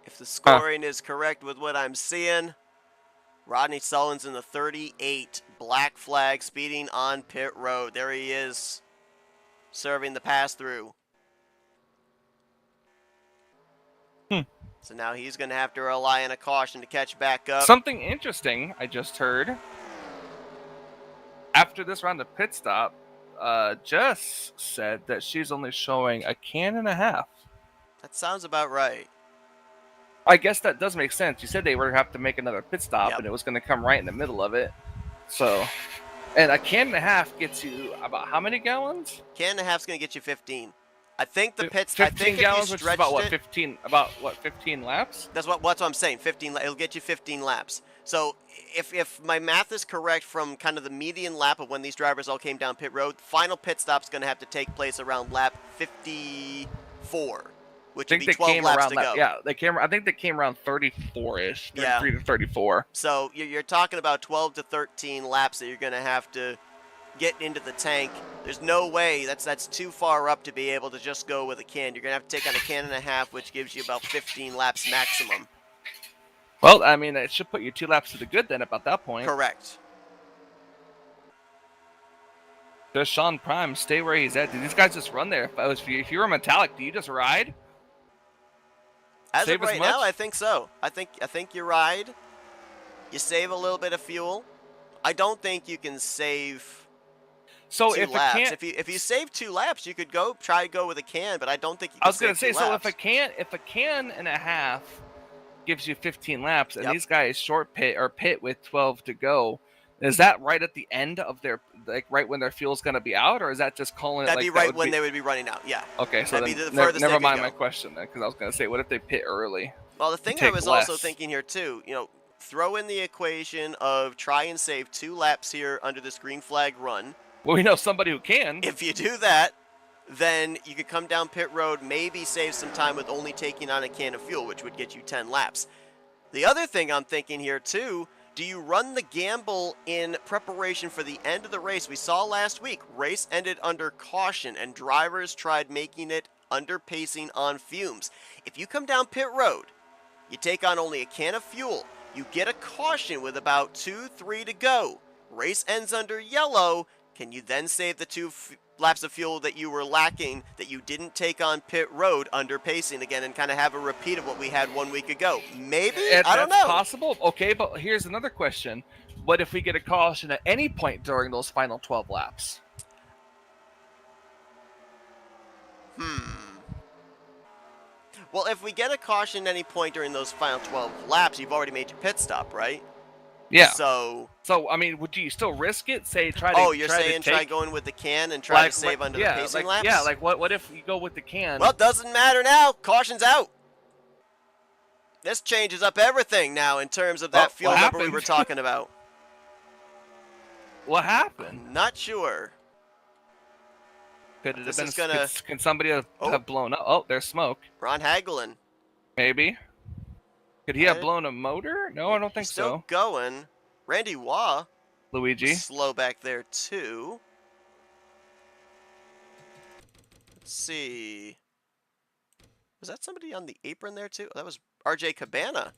If the scoring is correct with what I'm seeing, Rodney Sullen's in the 38, black flag, speeding on pit road. There he is, serving the pass-through. So now he's going to have to rely on a caution to catch back up. Something interesting I just heard. After this round of pit stop, Jess said that she's only showing a can and a half. That sounds about right. I guess that does make sense. You said they were going to have to make another pit stop, and it was going to come right in the middle of it. So, and a can and a half gets you about how many gallons? Can and a half's going to get you 15. I think the pits. 15 gallons, which is about what, 15? 15 laps? That's what I'm saying. 15. It'll get you 15 laps. So if my math is correct from kind of the median lap of when these drivers all came down pit road, final pit stop's going to have to take place around lap 54, which I would think be they 12 came laps around to that. go. Yeah, they came. I think they came around 34-ish, Yeah. 33 to 34. So you're talking about 12 to 13 laps that you're going to have to get into the tank. There's no way that's too far up to be able to just go with a can. You're going to have to take on a can and a half, which gives you about 15 laps maximum. Well, I mean, it should put you 2 laps to the good then about that point. Correct. Does Sean Prime stay where he's at? Do these guys just run there? If you were metallic, do you just ride? As Save of as right much? now, I think so. I think you ride. You save a little bit of fuel. I don't think you can save So 2 if it laps. can't, If you save 2 laps, you could go with a can, but I don't think you I can was gonna save 2 say, so laps. if a can and a half gives you 15 laps, and Yep. these guys short pit with 12 to go, is that right at the end of their, like right when their fuel's gonna be out, or is that just calling it That'd like be that right would when be? they would be running out. Yeah. Okay, so That'd be then the furthest they never could mind go. my question then, because I was gonna say, what if they pit early? Well, the thing I take was also less? thinking here too, throw in the equation of try and save 2 laps here under this green flag run. Well, we know somebody who can. If you do that, then you could come down pit road, maybe save some time with only taking on a can of fuel, which would get you 10 laps. The other thing I'm thinking here too, do you run the gamble in preparation for the end of the race? We saw last week, race ended under caution and drivers tried making it under pacing on fumes. If you come down pit road, you take on only a can of fuel, you get a caution with about 2-3 to go, race ends under yellow, can you then save the 2 laps of fuel that you were lacking, that you didn't take on pit road under pacing again, and kind of have a repeat of what we had 1 week ago? Maybe? I don't know. That's possible. Okay, but here's another question. What if we get a caution at any point during those final 12 laps? Well, if we get a caution at any point during those final 12 laps, you've already made your pit stop, right? Yeah. So, I mean, would you still risk it? Say, try to. oh, you're try saying to take, try going with the can and try to save under the pacing laps? Yeah, like what if you go with the can? Well, it doesn't matter now. Caution's out. This changes up everything now in terms of that fuel number we were talking about. What happened? I'm not sure. Could it have This been? is gonna- Can somebody have blown up? Oh, there's smoke. Ron Hagelin. Maybe. Could he have blown a motor? No, I don't think Still so. going. Randy Waugh. Luigi. Slow back there too. Let's see. Was that somebody on the apron there too? That was RJ Cabana.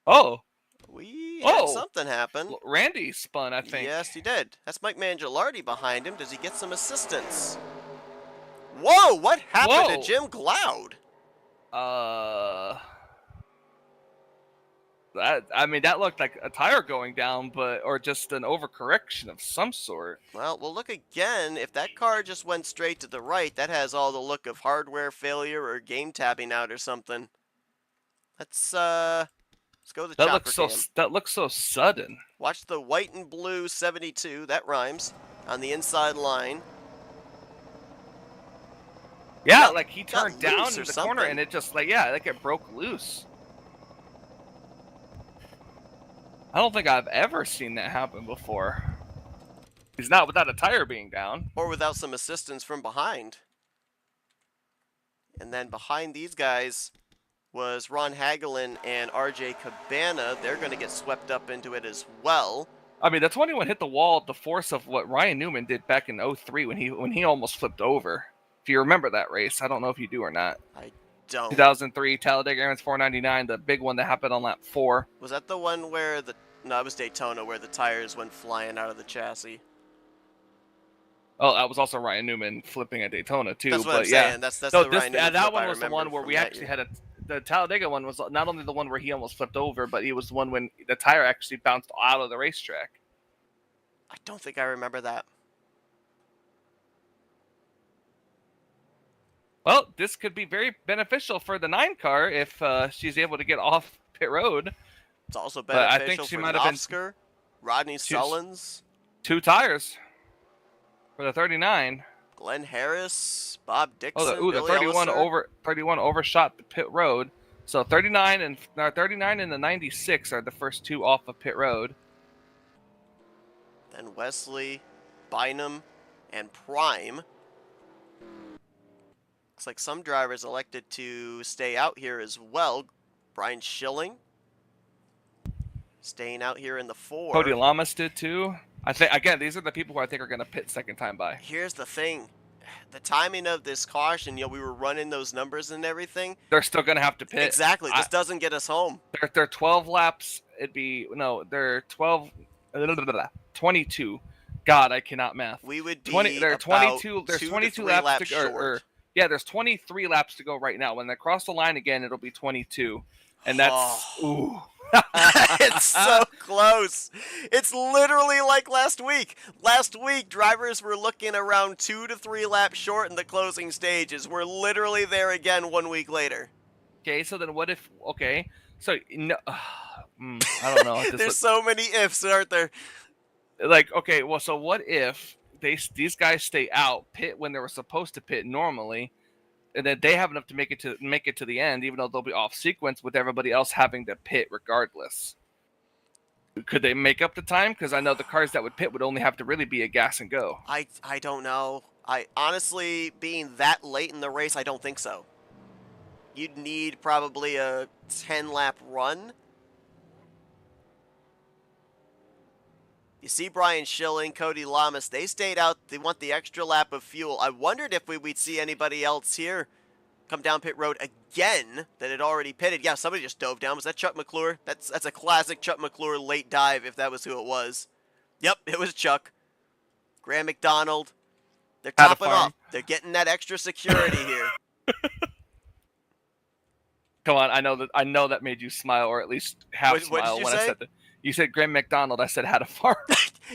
Oh. We had something happen. Randy spun, I think. Yes, he did. That's Mike Mangialardi behind him. Does he get some assistance? Whoa! What happened to Jim Glaude? That looked like a tire going down, or just an overcorrection of some sort. Well, we'll look again. If that car just went straight to the right, that has all the look of hardware failure or game tabbing out or something. Let's go to the chopper cam. That looks so sudden. Watch the white and blue 72. That rhymes. On the inside line. Yeah, like he turned down in the corner and it just like it broke loose. I don't think I've ever seen that happen before. He's not without a tire being down. Or without some assistance from behind. And then behind these guys was Ron Hagelin and RJ Cabana. They're going to get swept up into it as well. I mean, the 21 hit the wall at the force of what Ryan Newman did back in 03 when he almost flipped over. If you remember that race, I don't know if you do or not. I don't. 2003 Talladega Airman's 499, the big one that happened on lap 4. Was that the one where no, it was Daytona where the tires went flying out of the chassis? Oh, that was also Ryan Newman flipping at Daytona too. That's what I'm saying. That's the Ryan Newman that flip one I was the one where we actually had the Talladega one was not only the one where he almost flipped over, but it was the one when the tire actually bounced out of the racetrack. I don't think I remember that. Well, this could be very beneficial for the 9 car if she's able to get off pit road. It's also beneficial I think she for might have Nofsker, Rodney Sullins. 2 tires for the 39. Glenn Harris, Bob Dixon. The 31 overshot the pit road. So 39 and the 96 are the first 2 off of pit road. Then Wesley, Bynum, and Prime. Looks like some drivers elected to stay out here as well. Brian Schilling staying out here in the 4. Cody Lamas did too. I think again, these are the people who I think are going to pit second time by. Here's the thing. The timing of this caution, we were running those numbers and everything. They're still going to have to pit. Exactly. This doesn't get us home. They're 12 laps. They're 22. God, I cannot math. We would be 20. They're 22. There's 22 laps to go. Yeah, there's 23 laps to go right now. When they cross the line again, it'll be 22, and that's ooh. It's so close. It's literally like last week. Last week, drivers were looking around 2 to 3 laps short in the closing stages. We're literally there again 1 week later. Okay, so then what if? Okay, so no, I don't know. There's so many ifs, aren't there? Like, okay, well, so what if these guys stay out, pit when they were supposed to pit normally, and then they have enough to make it to the end, even though they'll be off sequence with everybody else having to pit regardless. Could they make up the time? Because I know the cars that would pit would only have to really be a gas and go. I don't know. I honestly, being that late in the race, I don't think so. You'd need probably a 10-lap run. You see Brian Schilling, Cody Lamas, they stayed out. They want the extra lap of fuel. I wondered if we'd see anybody else here come down pit road again that had already pitted. Yeah, somebody just dove down. Was that Chuck McClure? That's a classic Chuck McClure late dive, if that was who it was. Yep, it was Chuck. Graham McDonald. They're topping off. They're getting that extra security here. Come on, I know that made you smile, or at least half smile when I said that. You said Graham McDonald. I said had a farm.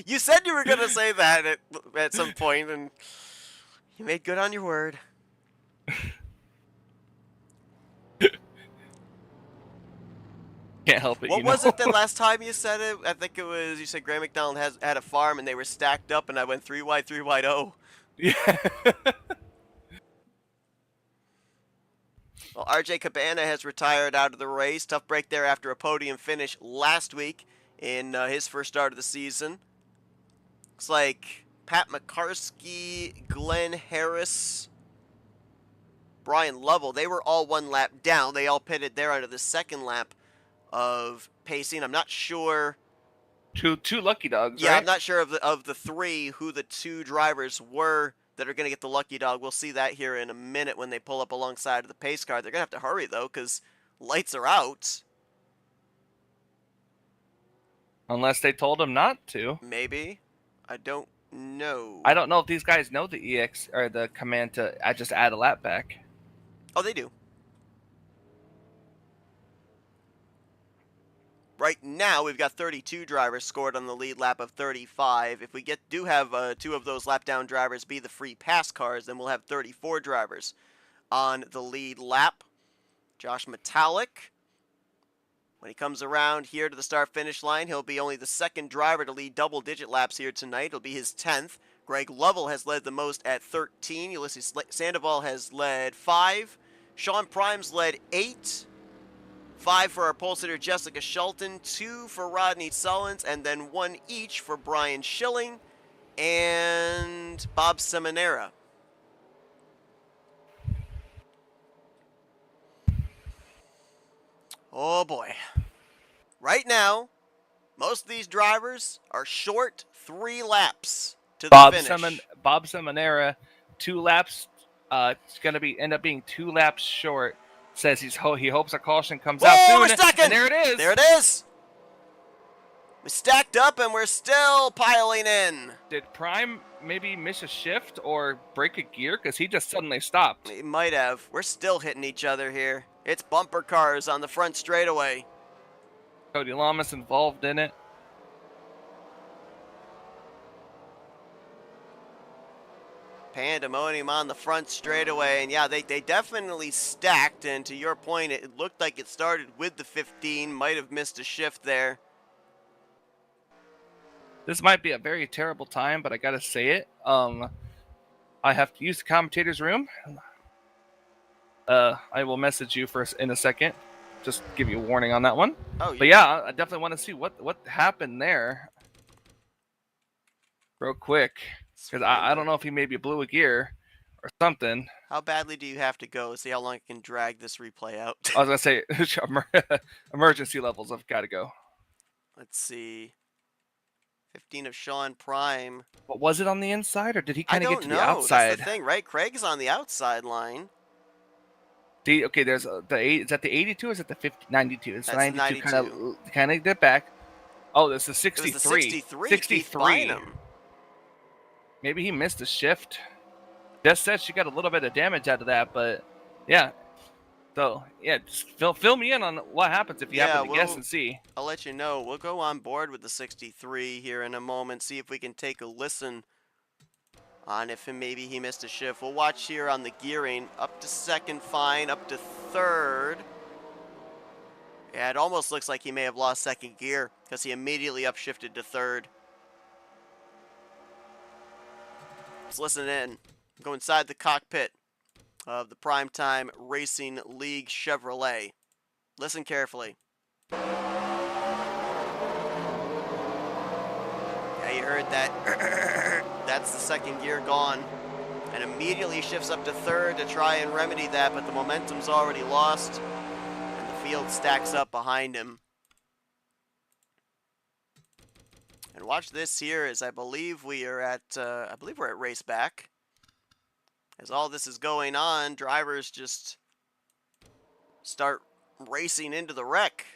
You said you were going to say that at some point, and you made good on your word. Can't help it. What was it that last time you said it? I think it was, you said Graham McDonald had a farm, and they were stacked up, and I went 3 wide, 3 wide, oh. Yeah. Well, RJ Cabana has retired out of the race. Tough break there after a podium finish last week in his first start of the season. Looks like Pat McCarskey, Glenn Harris, Brian Lovell, they were all 1 lap down. They all pitted there under the second lap of pacing. I'm not sure. Two lucky dogs, Yeah, right? I'm not sure of the 3 who the 2 drivers were that are going to get the lucky dog. We'll see that here in a minute when they pull up alongside of the pace car. They're going to have to hurry, though, because lights are out. Unless they told them not to. Maybe. I don't know. I don't know if these guys know the EX or the command to just add a lap back. Oh, they do. Right now, we've got 32 drivers scored on the lead lap of 35. If we do have 2 of those lap down drivers be the free pass cars, then we'll have 34 drivers on the lead lap. Josh Metallic, when he comes around here to the start-finish line, he'll be only the 2nd driver to lead double-digit laps here tonight. It'll be his 10th. Greg Lovell has led the most at 13. Ulysses Sandoval has led 5. Sean Prime's led 8. 5 for our pole sitter Jessica Shelton, 2 for Rodney Sullins, and then 1 each for Brian Schilling and Bob Seminara. Oh boy. Right now, most of these drivers are short 3 laps to the finish. Bob Seminara, 2 laps. It's going to end up being 2 laps short. Says he hopes a caution comes out soon. We're stacking. And there it is. There it is. We stacked up and we're still piling in. Did Prime maybe miss a shift or break a gear? Because he just suddenly stopped. He might have. We're still hitting each other here. It's bumper cars on the front straightaway. Cody Lamas involved in it. Pandemonium on the front straightaway, and yeah, they definitely stacked, and to your point, it looked like it started with the 15, might have missed a shift there. This might be a very terrible time, but I gotta say it. I have to use the commentator's room. I will message you in a second. Just give you a warning on that one. Oh, but yeah, I definitely want to see what happened there. Real quick. Because I don't know if he maybe blew a gear or something. How badly do you have to go? See how long I can drag this replay out. I was gonna say emergency levels have got to go. Let's see. 15 of Sean Prime. But was it on the inside, or did he I kind of get don't to the know. That's the outside? thing, right? Craig's on the outside line. Okay, there's the 8. Is that the 82 or is it the 92? It's the That's the 92 92. kind of dip back. Oh, this is It was the 63. 63, Keith 63. Bynum. Maybe he missed a shift. Jess said she got a little bit of damage out of that, but yeah. So yeah, just fill me in on what happens if you happen Yeah, to guess and see. I'll let you know. We'll go on board with the 63 here in a moment, see if we can take a listen on if maybe he missed a shift. We'll watch here on the gearing. Up to second, fine. Up to third. Yeah, it almost looks like he may have lost second gear because he immediately upshifted to third. Let's listen in. Go inside the cockpit of the Primetime Racing League Chevrolet. Listen carefully. Yeah, you heard that. That's the second gear gone. And immediately shifts up to third to try and remedy that, but the momentum's already lost. And the field stacks up behind him. And watch this here as I believe we're at race back. As all this is going on, drivers just start racing into the wreck.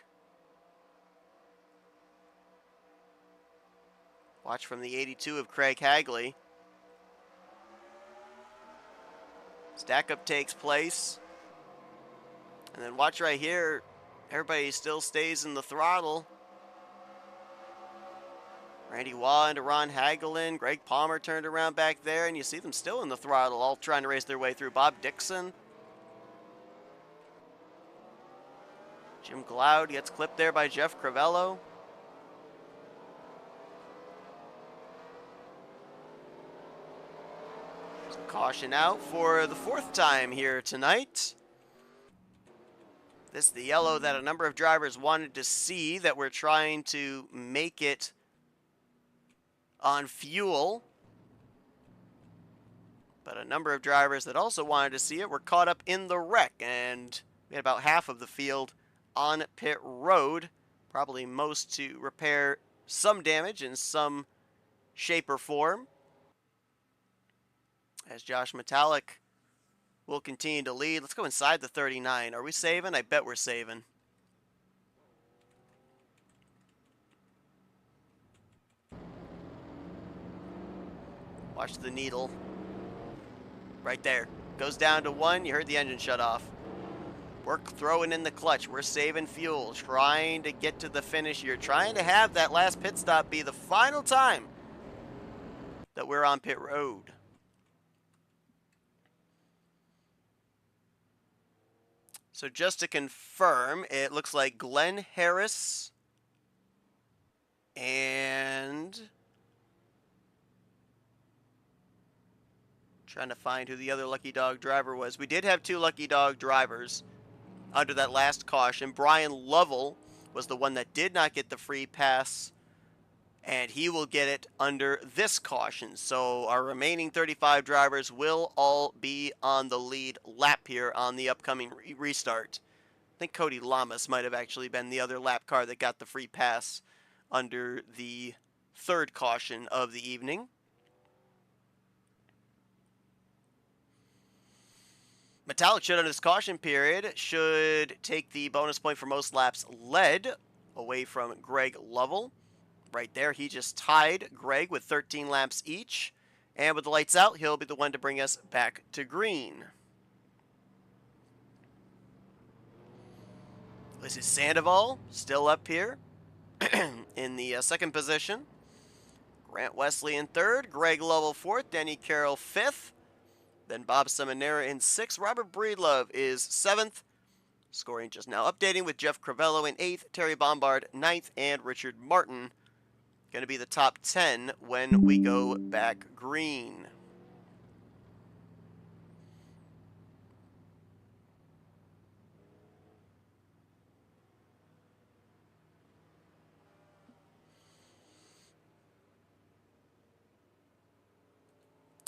Watch from the 82 of Craig Hagley. Stack up takes place. And then watch right here. Everybody still stays in the throttle. Randy Waugh into Ron Hagelin. Greg Palmer turned around back there, and you see them still in the throttle, all trying to race their way through. Bob Dixon. Jim Glaude gets clipped there by Jeff Crivello. Some caution out for the fourth time here tonight. This is the yellow that a number of drivers wanted to see, that we're trying to make it on fuel. But a number of drivers that also wanted to see it were caught up in the wreck, and we had about half of the field on pit road, probably most to repair some damage in some shape or form. As Josh Metallic will continue to lead. Let's go inside the 39. Are we saving? I bet we're saving. Watch the needle. Right there. Goes down to 1. You heard the engine shut off. We're throwing in the clutch. We're saving fuel. Trying to get to the finish here. Trying to have that last pit stop be the final time that we're on pit road. So just to confirm, it looks like Glenn Harris and trying to find who the other Lucky Dog driver was. We did have 2 Lucky Dog drivers under that last caution. Brian Lovell was the one that did not get the free pass, and he will get it under this caution. So our remaining 35 drivers will all be on the lead lap here on the upcoming restart. I think Cody Lamas might have actually been the other lap car that got the free pass under the third caution of the evening. Metallic should, under this caution period, should take the bonus point for most laps led away from Greg Lovell. Right there, he just tied Greg with 13 laps each. And with the lights out, he'll be the one to bring us back to green. This is Sandoval, still up here in the second position. Grant Wesley in third, Greg Lovell fourth, Denny Carroll fifth. Then Bob Seminara in sixth. Robert Breedlove is seventh. Scoring just now updating with Jeff Crivello in eighth, Terry Bombard ninth, and Richard Martin going to be the top 10 when we go back green.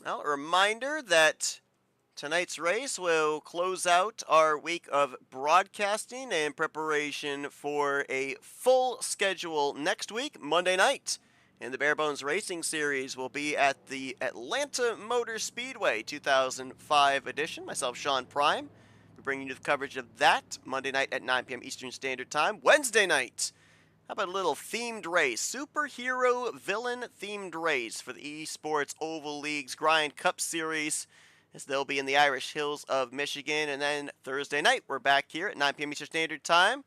Well, a reminder that Tonight's race will close out our week of broadcasting in preparation for a full schedule next week, Monday night. And the Barebones Racing Series will be at the Atlanta Motor Speedway 2005 edition. Myself, Sean Prime, we're bringing you the coverage of that Monday night at 9 p.m. Eastern Standard Time. Wednesday night, how about a little themed race? Superhero villain themed race for the Esports Oval League's Grind Cup Series, as they'll be in the Irish Hills of Michigan. And then Thursday night, we're back here at 9 p.m. Eastern Standard Time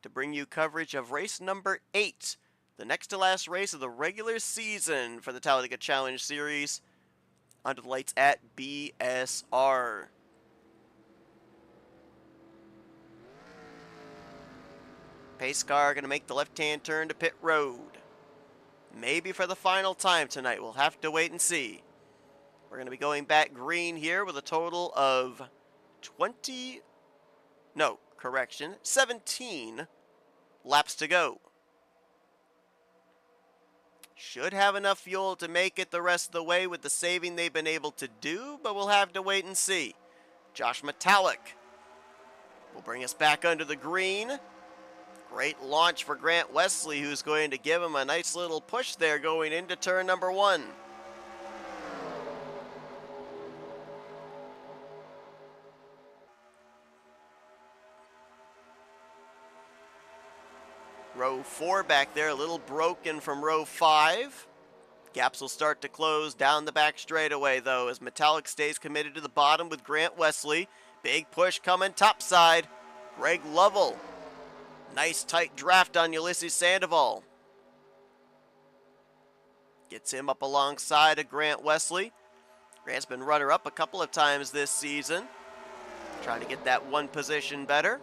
to bring you coverage of race number 8, the next to last race of the regular season for the Talladega Challenge Series, under the lights at BSR. Pace car going to make the left-hand turn to pit road. Maybe for the final time tonight. We'll have to wait and see. We're going to be going back green here with a total of 17 laps to go. Should have enough fuel to make it the rest of the way with the saving they've been able to do, but we'll have to wait and see. Josh Metallic will bring us back under the green. Great launch for Grant Wesley, who's going to give him a nice little push there going into turn number 1. Row 4 back there, a little broken from row 5. Gaps will start to close down the back straightaway, though, as Metallic stays committed to the bottom with Grant Wesley. Big push coming topside. Greg Lovell. Nice tight draft on Ulysses Sandoval. Gets him up alongside of Grant Wesley. Grant's been runner-up a couple of times this season. Trying to get that one position better.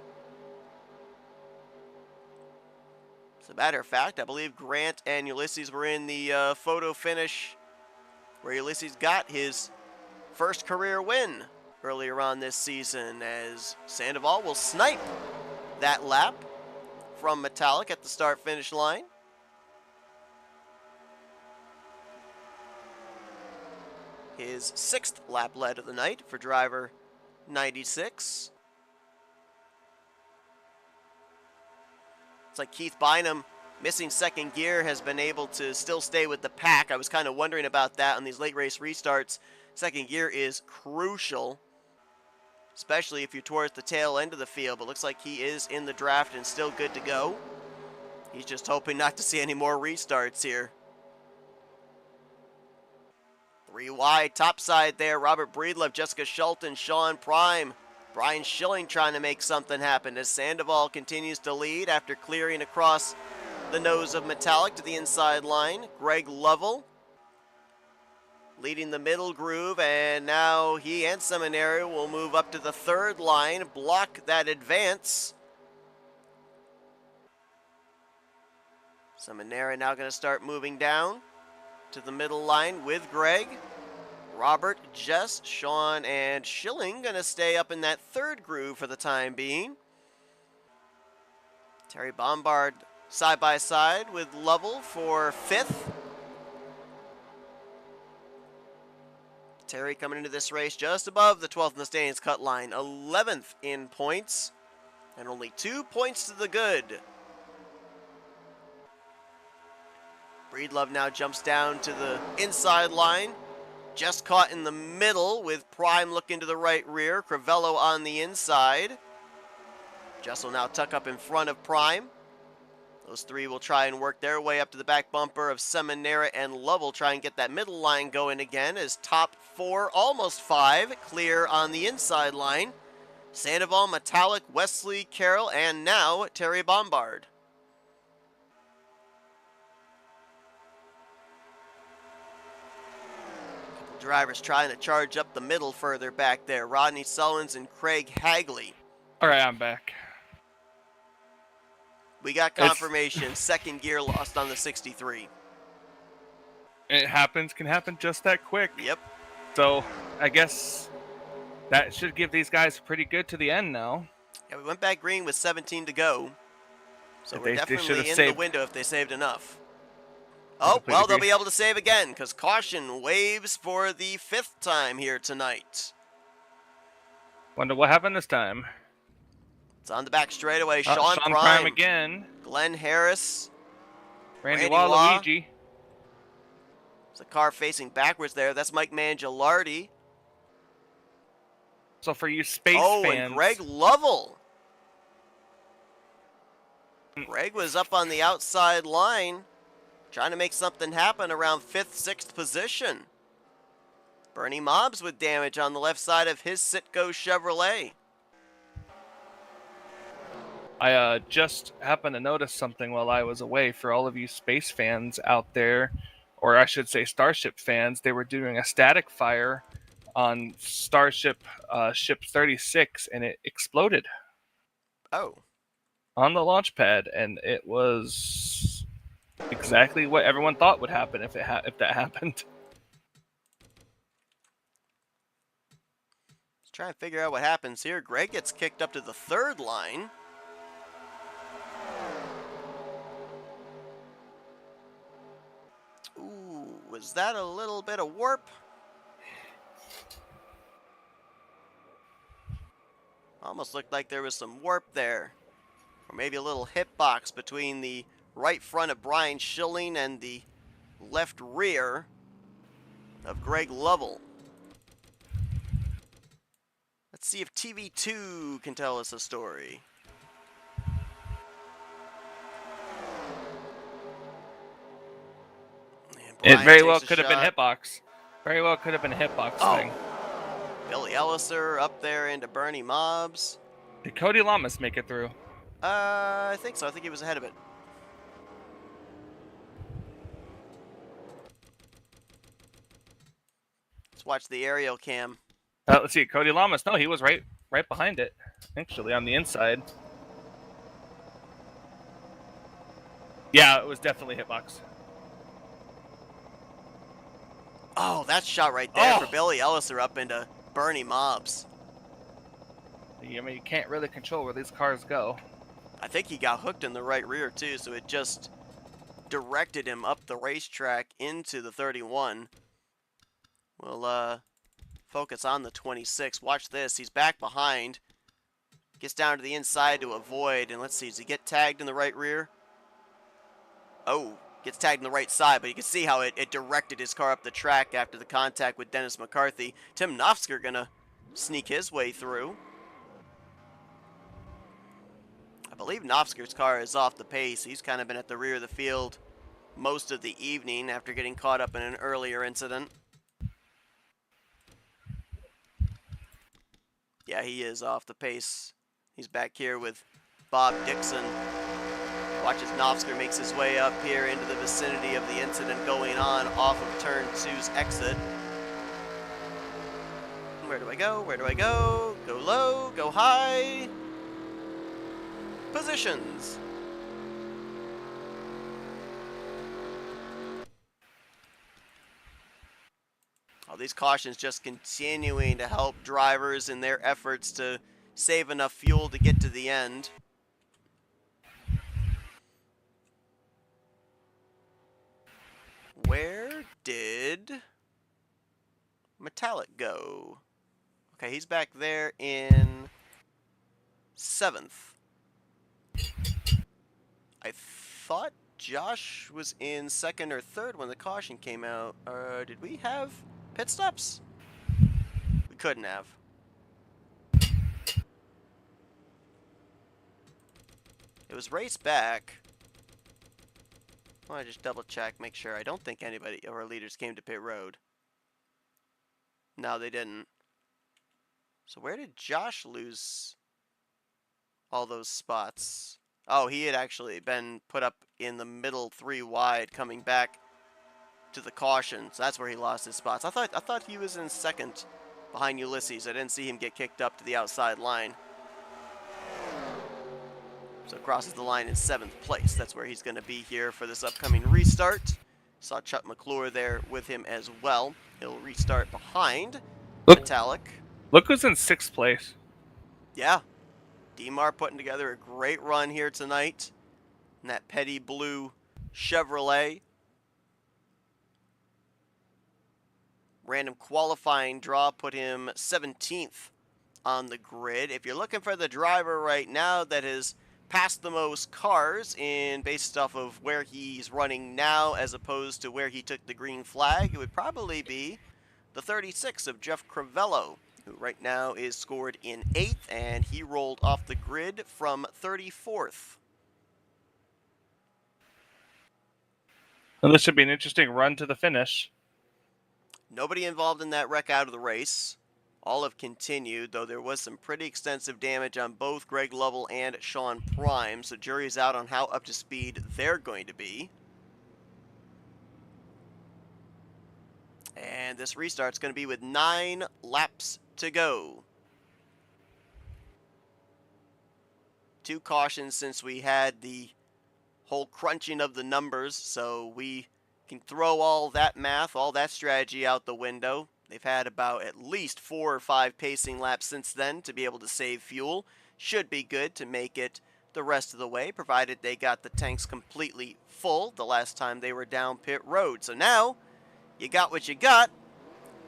As a matter of fact, I believe Grant and Ulysses were in the photo finish where Ulysses got his first career win earlier on this season, as Sandoval will snipe that lap from Metallic at the start-finish line. His 6th lap lead of the night for driver 96. It's like Keith Bynum, missing second gear, has been able to still stay with the pack. I was kind of wondering about that on these late race restarts. Second gear is crucial, especially if you're towards the tail end of the field, but looks like he is in the draft and still good to go. He's just hoping not to see any more restarts here. 3 wide, topside there, Robert Breedlove, Jessica Schulten, Sean Prime. Brian Schilling trying to make something happen as Sandoval continues to lead after clearing across the nose of Metallic to the inside line. Greg Lovell leading the middle groove, and now he and Seminary will move up to the 3rd line, block that advance. Seminary now going to start moving down to the middle line with Greg. Robert, Jess, Sean, and Schilling going to stay up in that 3rd groove for the time being. Terry Bombard side by side with Lovell for 5th. Terry coming into this race just above the 12th in the standings cut line, 11th in points, and only 2 points to the good. Breedlove now jumps down to the inside line. Just caught in the middle with Prime looking to the right rear. Crivello on the inside. Jess will now tuck up in front of Prime. Those 3 will try and work their way up to the back bumper of Seminara and Lovell. Try and get that middle line going again as top 4, almost 5, clear on the inside line. Sandoval, Metallic, Wesley, Carroll, and now Terry Bombard. Drivers trying to charge up the middle further back there. Rodney Sullins and Craig Hagley. All right, I'm back. We got confirmation. Second gear lost on the 63. It can happen just that quick. Yep. So I guess that should give these guys pretty good to the end now. Yeah, we went back green with 17 to go. So we're They definitely in saved the window if they saved enough. Oh, well, they'll be able to save again because caution waves for the 5th time here tonight. Wonder what happened this time. It's on the back straightaway. Sean Sean Prime Prime, again. Glenn Harris, Randy Randy Waugh. Waluigi. There's a car facing backwards there. That's Mike Mangialardi. So for you space fans. And Greg Lovell. Greg was up on the outside line, trying to make something happen around 5th, 6th position. Bernie Mobbs with damage on the left side of his Citgo Chevrolet. I just happened to notice something while I was away. For all of you space fans out there, or I should say Starship fans, they were doing a static fire on Starship Ship 36, and it exploded. Oh. On the launch pad, and it was exactly what everyone thought would happen if that happened. Let's try and figure out what happens here. Greg gets kicked up to the 3rd line. Ooh, was that a little bit of warp? Almost looked like there was some warp there. Or maybe a little hitbox between the right front of Brian Schilling and the left rear of Greg Lovell. Let's see if TV2 can tell us a story. It very well could have been hitbox. Very well could have been a hitbox thing. Billy Elliser up there into Bernie Mobbs. Did Cody Lamas make it through? I think so. I think he was ahead of it. Let's watch the aerial cam. Let's see. Cody Lamas. No, he was right behind it. Actually, on the inside. Yeah, it was definitely hitbox. Oh, that shot right there for Billy Elliser up into Bernie Mobbs. I mean, you can't really control where these cars go. I think he got hooked in the right rear, too, so it just directed him up the racetrack into the 31. We'll focus on the 26. Watch this. He's back behind. Gets down to the inside to avoid, and let's see, does he get tagged in the right rear? Oh, gets tagged in the right side, but you can see how it directed his car up the track after the contact with Dennis McCarthy. Tim Nofsker gonna sneak his way through. I believe Nofsker's car is off the pace. He's kind of been at the rear of the field most of the evening after getting caught up in an earlier incident. Yeah, he is off the pace. He's back here with Bob Dixon. Watch as Nofsker makes his way up here into the vicinity of the incident going on off of turn 2's exit. Where do I go? Where do I go? Go low, go high. Positions. All these cautions just continuing to help drivers in their efforts to save enough fuel to get to the end. Where did Metallic go? Okay, he's back there in 7th. I thought Josh was in 2nd or 3rd when the caution came out. Did we have pit stops? We couldn't have. It was race back. I want to just double check, make sure. I don't think anybody of our leaders came to pit road. No, they didn't. So where did Josh lose all those spots? Oh, he had actually been put up in the middle 3 wide coming back to the caution. So that's where he lost his spots. I thought he was in 2nd behind Ulysses. I didn't see him get kicked up to the outside line. So crosses the line in 7th place. That's where he's going to be here for this upcoming restart. Saw Chuck McClure there with him as well. He'll restart behind Metallic. Look who's in 6th place. Yeah. DMAR putting together a great run here tonight in that petty blue Chevrolet. Random qualifying draw put him 17th on the grid. If you're looking for the driver right now that has passed the most cars in based off of where he's running now as opposed to where he took the green flag, it would probably be the 36 of Jeff Crivello, who right now is scored in 8th, and he rolled off the grid from 34th. And this should be an interesting run to the finish. Nobody involved in that wreck out of the race. All have continued, though there was some pretty extensive damage on both Greg Lovell and Sean Prime, so jury's out on how up to speed they're going to be. And this restart's going to be with 9 laps to go. 2 cautions since we had the whole crunching of the numbers, so we can throw all that math, all that strategy out the window. They've had about at least 4 or 5 pacing laps since then to be able to save fuel. Should be good to make it the rest of the way, provided they got the tanks completely full the last time they were down pit road. So now, you got what you got,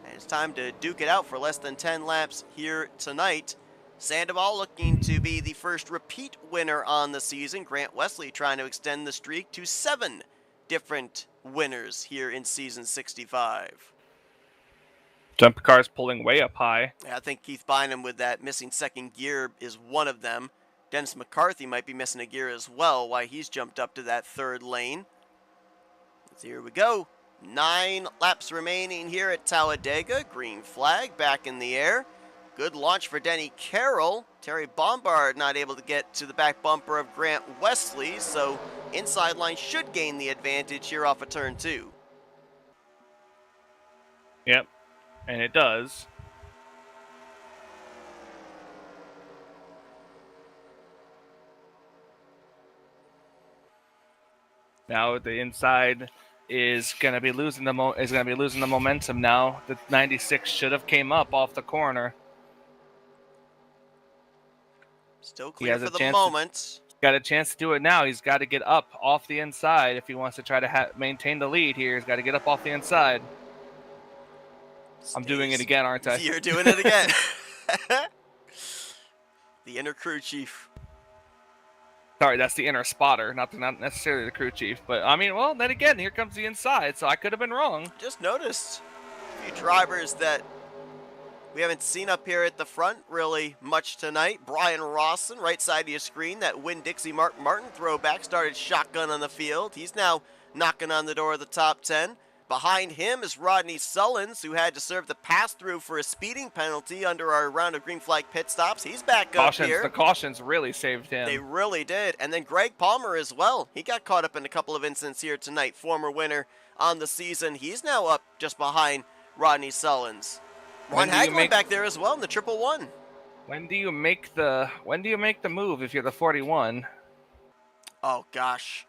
and it's time to duke it out for less than 10 laps here tonight. Sandoval looking to be the first repeat winner on the season. Grant Wesley trying to extend the streak to 7 different winners here in season 65. Jump cars pulling way up high. Yeah, I think Keith Bynum with that missing second gear is one of them. Dennis McCarthy might be missing a gear as well, why he's jumped up to that 3rd lane. So here we go. 9 laps remaining here at Talladega. Green flag back in the air. Good launch for Denny Carroll. Terry Bombard not able to get to the back bumper of Grant Wesley, so inside line should gain the advantage here off of turn 2. Yep, and it does. Now the inside is going to be losing the momentum now. The 96 should have came up off the corner. Still clear for the moment. Got a chance to do it now. He's got to get up off the inside if he wants to try to maintain the lead here. He's got to get up off the inside. I'm doing it again, aren't I? You're doing it again. The inner crew chief. Sorry, that's the inner spotter, not necessarily the crew chief. But, I mean, well, then again, here comes the inside, so I could have been wrong. Just noticed a few drivers that we haven't seen up here at the front really much tonight. Brian Rawson, right side of your screen, that Winn-Dixie Mark Martin throwback, started shotgun on the field. He's now knocking on the door of the top 10. Behind him is Rodney Sullins, who had to serve the pass-through for a speeding penalty under our round of green flag pit stops. He's back up here. The cautions really saved him. They really did. And then Greg Palmer as well. He got caught up in a couple of incidents here tonight. Former winner on the season. He's now up just behind Rodney Sullins. Ron Hagler back there as well in the 111. When do you make the move if you're the 41? Oh gosh.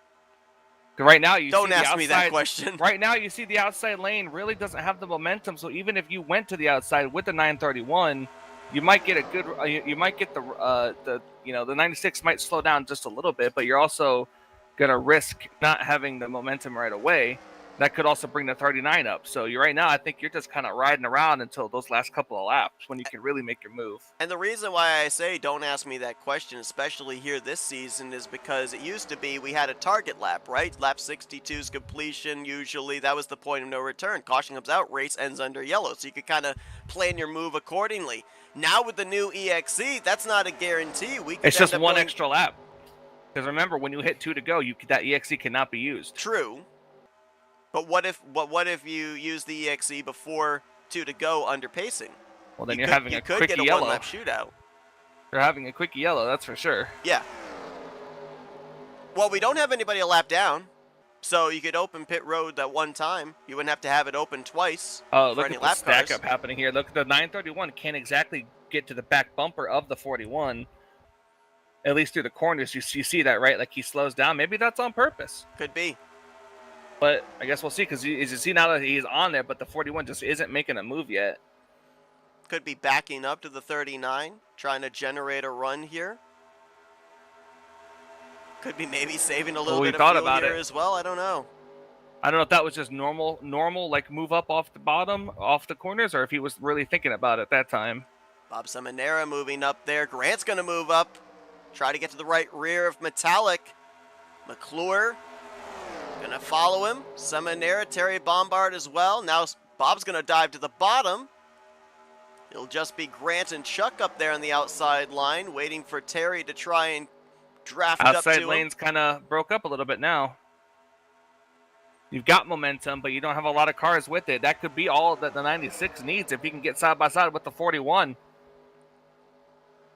Right now, don't ask me that question. Right now, you see the outside lane really doesn't have the momentum. So even if you went to the outside with the 931, you might get a good. You might get the 96 might slow down just a little bit, but you're also gonna risk not having the momentum right away. That could also bring the 39 up. So right now, I think you're just kind of riding around until those last couple of laps when you can really make your move. And the reason why I say don't ask me that question, especially here this season, is because it used to be we had a target lap, right? Lap 62's completion, usually. That was the point of no return. Caution comes out, race ends under yellow. So you could kind of plan your move accordingly. Now with the new EXE, that's not a guarantee. It's just one extra lap. Because remember, when you hit 2 to go, that EXE cannot be used. True. But what if you use the EXE before 2 to go under pacing? Well, then you could get a one-lap shootout. You're having a quick yellow, that's for sure. Yeah. Well, we don't have anybody a lap down, so you could open pit road that one time. You wouldn't have to have it open twice. Oh, look at the stack up happening here. Look, the 931 can't exactly get to the back bumper of the 41. At least through the corners, you see that, right? Like he slows down. Maybe that's on purpose. Could be. But I guess we'll see, because you see now that he's on there, but the 41 just isn't making a move yet. Could be backing up to the 39, trying to generate a run here. Could be maybe saving a little bit of fuel here as well. I don't know. I don't know if that was just normal, like move up off the bottom, off the corners, or if he was really thinking about it that time. Bob Seminara moving up there. Grant's going to move up. Try to get to the right rear of Metallic. McClure going to follow him. Seminara, Terry Bombard as well. Now Bob's going to dive to the bottom. It'll just be Grant and Chuck up there on the outside line, waiting for Terry to try and draft up to him. Outside lanes kind of broke up a little bit now. You've got momentum, but you don't have a lot of cars with it. That could be all that the 96 needs if he can get side by side with the 41.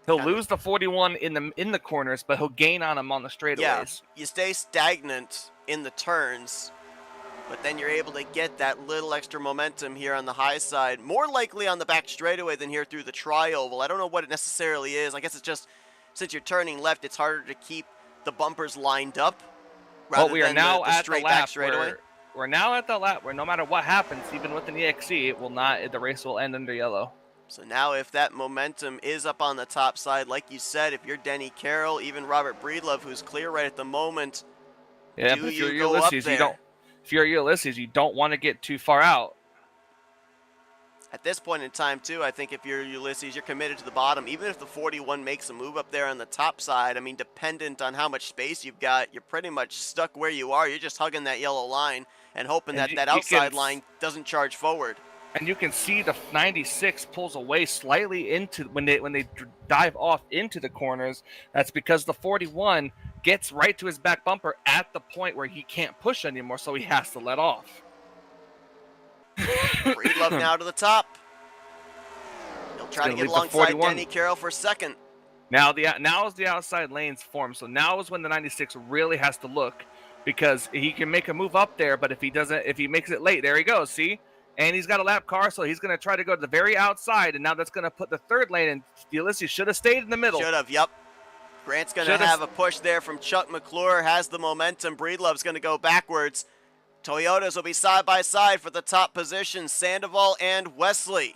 He'll lose the 41 in the corners, but he'll gain on him on the straightaways. Yeah, you stay stagnant in the turns, but then you're able to get that little extra momentum here on the high side. More likely on the back straightaway than here through the tri-oval. I don't know what it necessarily is. I guess it's just, since you're turning left, it's harder to keep the bumpers lined up. Well, we are now at the lap. We're now at the lap where no matter what happens, even with an EXE, it will not. The race will end under yellow. So now if that momentum is up on the top side, like you said, if you're Denny Carroll, even Robert Breedlove, who's clear right at the moment, yeah, do if you you're go Ulysses, up there? If you're Ulysses, you don't want to get too far out. At this point in time, too, I think if you're Ulysses, you're committed to the bottom. Even if the 41 makes a move up there on the top side, I mean, dependent on how much space you've got, you're pretty much stuck where you are. You're just hugging that yellow line and hoping that that outside line doesn't charge forward. And you can see the 96 pulls away slightly into when they dive off into the corners. That's because the 41 gets right to his back bumper at the point where he can't push anymore, so he has to let off. Breedlove now to the top. He'll try to get alongside Denny Carroll for second. Now is the outside lanes formed, so now is when the 96 really has to look, because he can make a move up there, but if he makes it late, there he goes, see? And he's got a lap car, so he's going to try to go to the very outside, and now that's going to put the third lane in. Ulysses should have stayed in the middle. Should have, yep. Grant's going to have a push there from Chuck McClure, has the momentum. Breedlove's going to go backwards. Toyotas will be side by side for the top position, Sandoval and Wesley.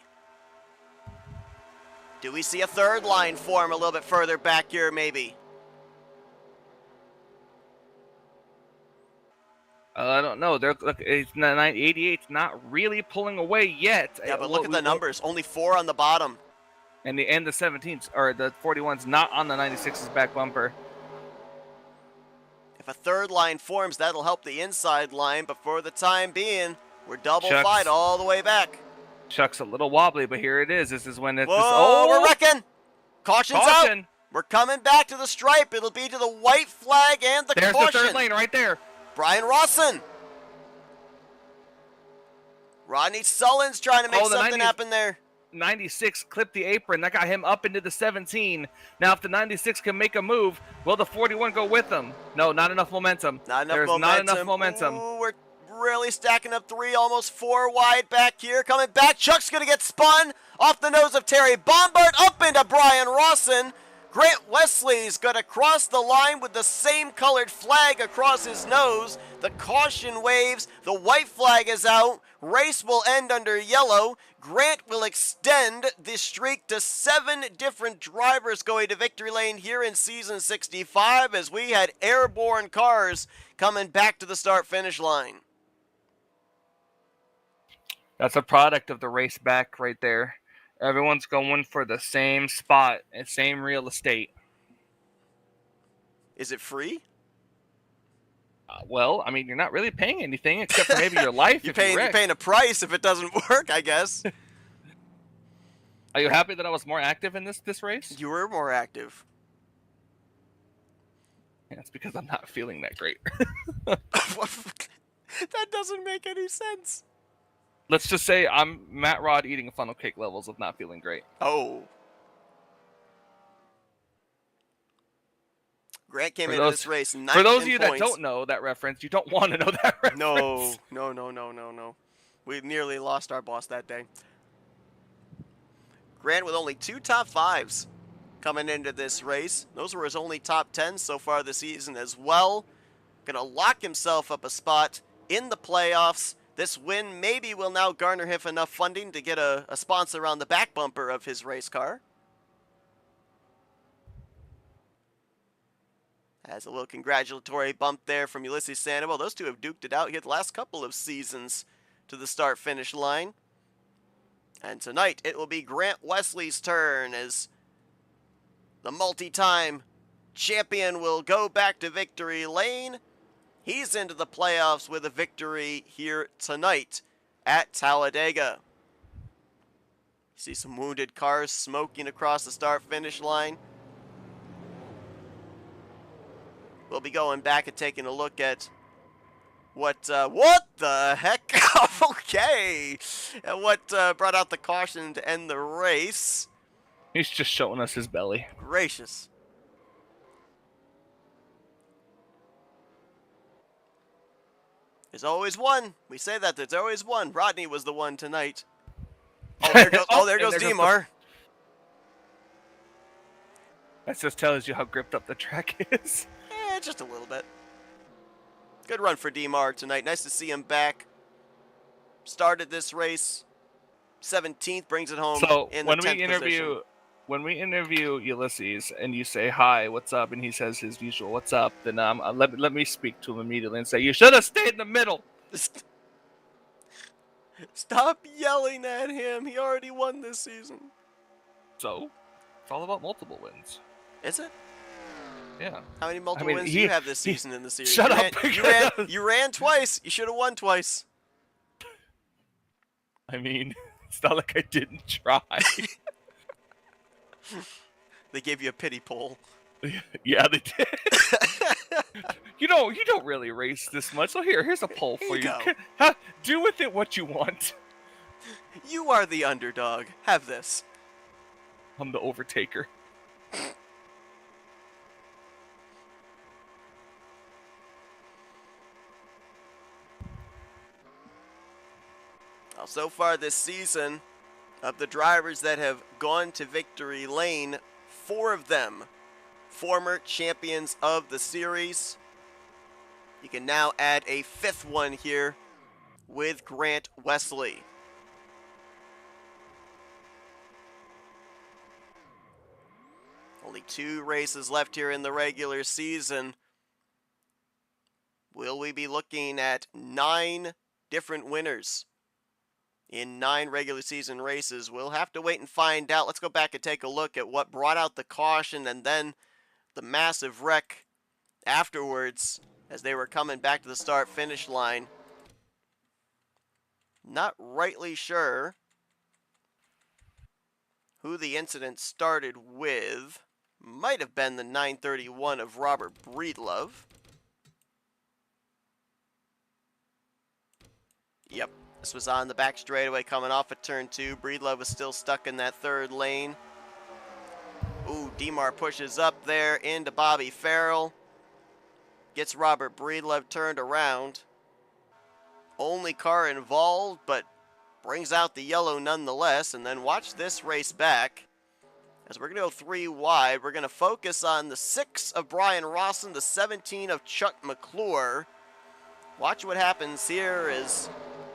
Do we see a third line form a little bit further back here, maybe? I don't know. Look, 88's not really pulling away yet. Yeah, but look at the numbers. Only 4 on the bottom. And the 17s, or the 41's not on the 96's back bumper. If a third line forms, that'll help the inside line, but for the time being, we're double fight all the way back. Chuck's a little wobbly, but here it is. This is when it's... We're wrecking! Caution's out! We're coming back to the stripe. It'll be to the white flag and the caution. There's the third lane right there. Brian Rawson. Rodney Sullen's trying to make something happen there. 96 clipped the apron. That got him up into the 17. Now, if the 96 can make a move, will the 41 go with them? No, not enough momentum. Not enough momentum. Ooh, we're really stacking up 3, almost 4 wide back here. Coming back, Chuck's going to get spun off the nose of Terry Bombard, up into Brian Rawson. Grant Wesley's going to cross the line with the same colored flag across his nose. The caution waves. The white flag is out. Race will end under yellow. Grant will extend the streak to 7 different drivers going to victory lane here in Season 65 as we had airborne cars coming back to the start-finish line. That's a product of the race back right there. Everyone's going for the same spot and same real estate. Is it free? Well, I mean, you're not really paying anything except for maybe your life. You're paying a price if it doesn't work, I guess. Are you happy that I was more active in this race? You were more active. Yeah, it's because I'm not feeling that great. That doesn't make any sense. Let's just say I'm Matt Rod eating funnel cake levels of not feeling great. Oh. Grant came into this race 9 For those of you that don't know that reference, you don't want to know that reference. No. We nearly lost our boss that day. Grant with only 2 top 5s coming into this race. Those were his only top 10s so far this season as well. Gonna lock himself up a spot in the playoffs. This win maybe will now garner him enough funding to get a sponsor on the back bumper of his race car. Has a little congratulatory bump there from Ulysses Sandoval. Those two have duked it out here the last couple of seasons to the start-finish line. And tonight it will be Grant Wesley's turn as the multi-time champion will go back to victory lane. He's into the playoffs with a victory here tonight at Talladega. You see some wounded cars smoking across the start-finish line. We'll be going back and taking a look at what the heck? Okay. And what brought out the caution to end the race. He's just showing us his belly. Gracious. There's always one. We say that there's always one. Rodney was the one tonight. Oh, there goes Demar. That just tells you how gripped up the track is. Just a little bit. Good run for Demar tonight. Nice to see him back. Started this race 17th, brings it home in the 10th position. When we interview Ulysses and you say, hi, what's up? And he says his usual, what's up? Then let me speak to him immediately and say, you should have stayed in the middle. Stop yelling at him. He already won this season. So, it's all about multiple wins. Is it? Yeah. How many multiple wins do you have this season in the series? Shut up. You ran twice. You should have won twice. I mean, it's not like I didn't try. They gave you a pity poll. Yeah, they did. You don't really race this much, so here's a poll for you. Do with it what you want. You are the underdog. Have this. I'm the overtaker. Well, so far this season, of the drivers that have gone to victory lane, 4 of them former champions of the series. You can now add a 5th one here with Grant Wesley. Only 2 races left here in the regular season. Will we be looking at 9 different winners in 9 regular season races? We'll have to wait and find out. Let's go back and take a look at what brought out the caution and then the massive wreck afterwards as they were coming back to the start-finish line. Not rightly sure who the incident started with. Might have been the 931 of Robert Breedlove. Yep. This was on the back straightaway coming off of turn 2. Breedlove was still stuck in that 3rd lane. Ooh, Demar pushes up there into Bobby Farrell. Gets Robert Breedlove turned around. Only car involved, but brings out the yellow nonetheless. And then watch this race back. As we're going to go 3 wide, we're going to focus on the 6 of Brian Rawson, the 17 of Chuck McClure. Watch what happens here as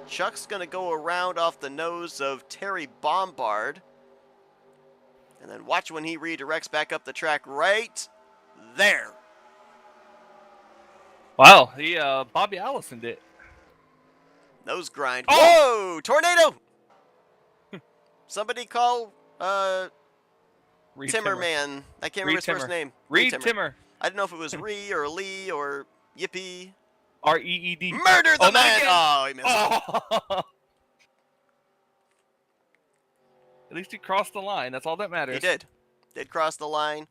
Chuck's going to go around off the nose of Terry Bombard. And then watch when he redirects back up the track right there. Wow, Bobby Allison did. Nose grind. Oh! Whoa! Tornado! Somebody call Timmerman. I can't remember his first name. Reed Timmer. I didn't know if it was Ree or Lee or Yippee. R-E-E-D. Murder the man! Oh, he missed. Oh. At least he crossed the line. That's all that matters. He did. Did cross the line.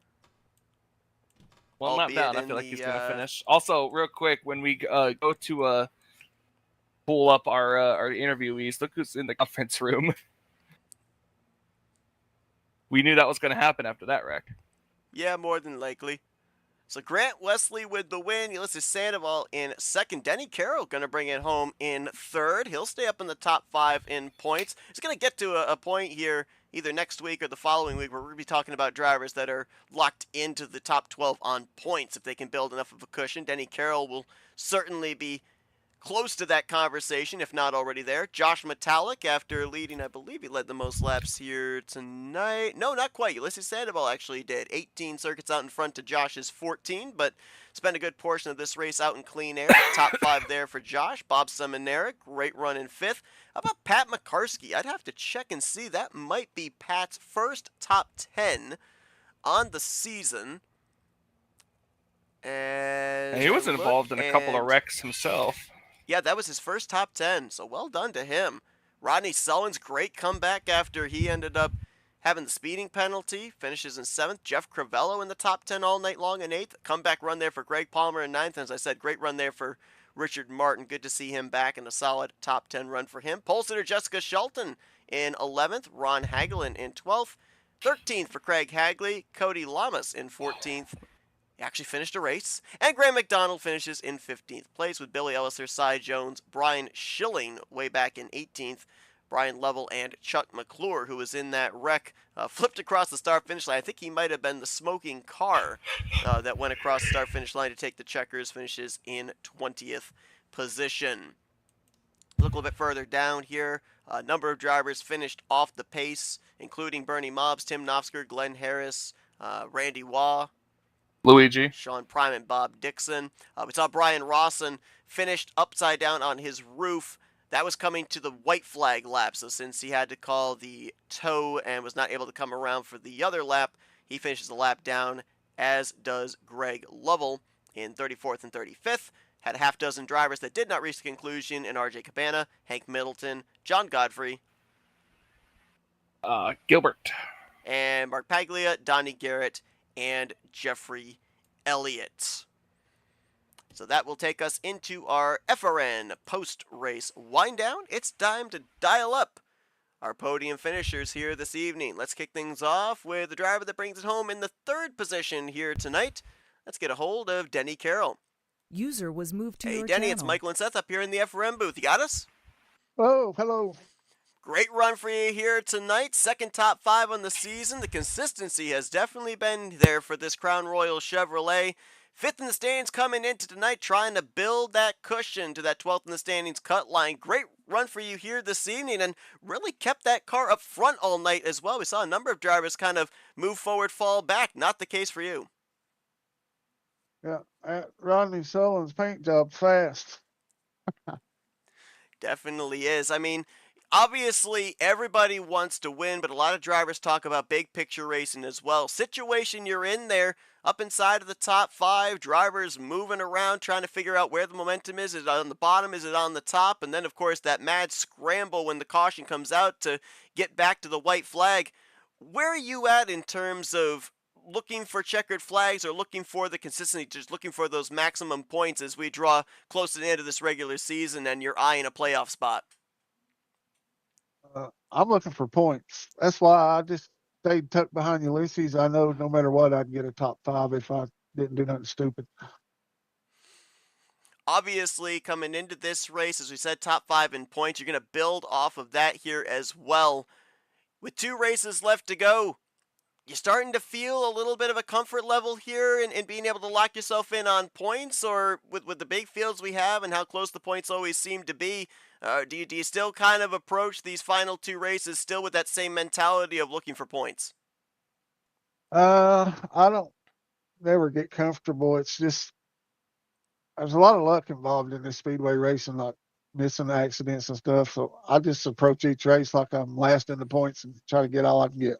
Well, not down. I feel like he's going to finish. Also, real quick, when we go to pull up our interviewees, look who's in the conference room. We knew that was going to happen after that wreck. Yeah, more than likely. So Grant Wesley with the win. Ulysses Sandoval in 2nd. Denny Carroll going to bring it home in 3rd. He'll stay up in the top 5 in points. He's going to get to a point here either next week or the following week where we're going to be talking about drivers that are locked into the top 12 on points if they can build enough of a cushion. Denny Carroll will certainly be close to that conversation, if not already there. Josh Metallic, after leading, I believe he led the most laps here tonight. No, not quite. Ulysses Sandoval actually did. 18 circuits out in front to Josh's 14, but spent a good portion of this race out in clean air. Top 5 there for Josh. Bob Seminara, great run in 5th. How about Pat McCarskey? I'd have to check and see. That might be Pat's first top 10 on the season. And As he I was look, involved in a couple of and wrecks himself. yeah, that was his first top 10, so well done to him. Rodney Sullivan's great comeback after he ended up having the speeding penalty, finishes in 7th. Jeff Crivello in the top 10 all night long in 8th. Comeback run there for Greg Palmer in 9th. As I said, great run there for Richard Martin. Good to see him back in a solid top 10 run for him. Pole sitter Jessica Shelton in 11th. Ron Hagelin in 12th. 13th for Craig Hagley. Cody Lamas in 14th. He actually finished a race. And Graham McDonald finishes in 15th place with Billy Elliser, Cy Jones, Brian Schilling way back in 18th. Brian Lovell and Chuck McClure, who was in that wreck, flipped across the start-finish line. I think he might have been the smoking car that went across the start-finish line to take the checkers, finishes in 20th position. Look a little bit further down here. A number of drivers finished off the pace, including Bernie Mobbs, Tim Nofsker, Glenn Harris, Randy Waugh, Luigi. Sean Prime, and Bob Dixon. We saw Brian Rawson finished upside down on his roof. That was coming to the white flag lap, so since he had to call the tow and was not able to come around for the other lap, he finishes the lap down, as does Greg Lovell in 34th and 35th. Had a half dozen drivers that did not reach the conclusion in RJ Cabana, Hank Middleton, John Godfrey, Gilbert, and Mark Paglia, Donnie Garrett, and Jeffrey Elliott. So that will take us into our FRN post-race wind-down. It's time to dial up our podium finishers here this evening. Let's kick things off with the driver that brings it home in the 3rd position here tonight. Let's get a hold of Denny Carroll. User was moved to your Denny, channel. it's Michael and Seth up here in the FRN booth. You got us? Oh, hello. Great run for you here tonight. 2nd top 5 on the season. The consistency has definitely been there for this Crown Royal Chevrolet. 5th in the standings coming into tonight, trying to build that cushion to that 12th in the standings cut line. Great run for you here this evening, and really kept that car up front all night as well. We saw a number of drivers kind of move forward, fall back. Not the case for you. Yeah, Rodney Sullivan's paint job fast. Definitely is. I mean, obviously everybody wants to win, but a lot of drivers talk about big picture racing as well. Situation you're in there, up inside of the top 5, drivers moving around trying to figure out where the momentum is. Is it on the bottom? Is it on the top? And then, of course, that mad scramble when the caution comes out to get back to the white flag. Where are you at in terms of looking for checkered flags or looking for the consistency, just looking for those maximum points as we draw close to the end of this regular season and you're eyeing a playoff spot? I'm looking for points. That's why I just stayed tucked behind Ulysses. I know no matter what, I'd get a top 5 if I didn't do nothing stupid. Obviously, coming into this race, as we said, top 5 in points. You're going to build off of that here as well. With 2 races left to go, you starting to feel a little bit of a comfort level here in being able to lock yourself in on points? Or with the big fields we have and how close the points always seem to be, do you still kind of approach these final 2 races still with that same mentality of looking for points? I don't never get comfortable. It's just there's a lot of luck involved in this speedway racing, like missing accidents and stuff. So I just approach each race like I'm last in the points and try to get all I can get.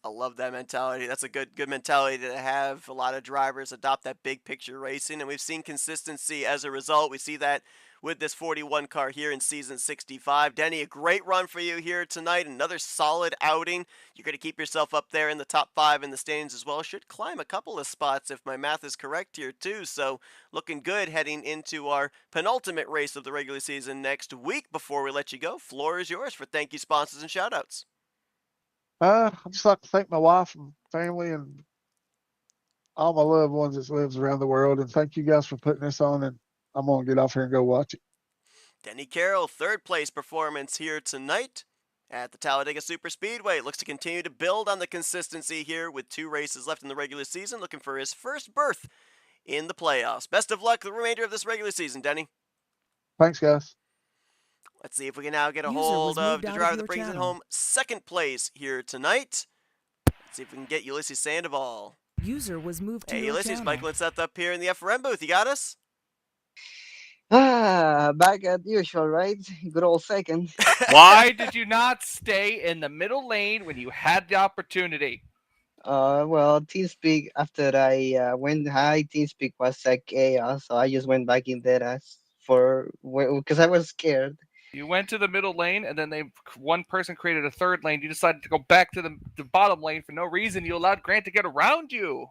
I love that mentality. That's a good mentality to have. A lot of drivers adopt that big picture racing, and we've seen consistency as a result. We see that with this 41 car here in season 65. Denny, a great run for you here tonight. Another solid outing. You're going to keep yourself up there in the top 5 in the standings as well. Should climb a couple of spots if my math is correct here too. So looking good heading into our penultimate race of the regular season next week. Before we let you go, floor is yours for thank you, sponsors, and shout outs. I'd just like to thank my wife and family and all my loved ones that lives around the world. And thank you guys for putting this on. And I'm going to get off here and go watch it. Denny Carroll, 3rd place performance here tonight at the Talladega Superspeedway. Looks to continue to build on the consistency here with 2 races left in the regular season. Looking for his first berth in the playoffs. Best of luck the remainder of this regular season, Denny. Thanks, guys. Let's see if we can now get a User hold was of moved the out driver of that your brings it channel. home 2nd place here tonight. Let's see if we can get Ulysses Sandoval. User was moved to Hey, your Ulysses, channel. Michael and Seth up here in the FRM booth. You got us? Back at usual, right? Good old second. Why did you not stay in the middle lane when you had the opportunity? Well, TeamSpeak, after I went high, TeamSpeak was like chaos, so I just went back in there as for because I was scared. You went to the middle lane, and then one person created a third lane. You decided to go back to the bottom lane for no reason. You allowed Grant to get around you.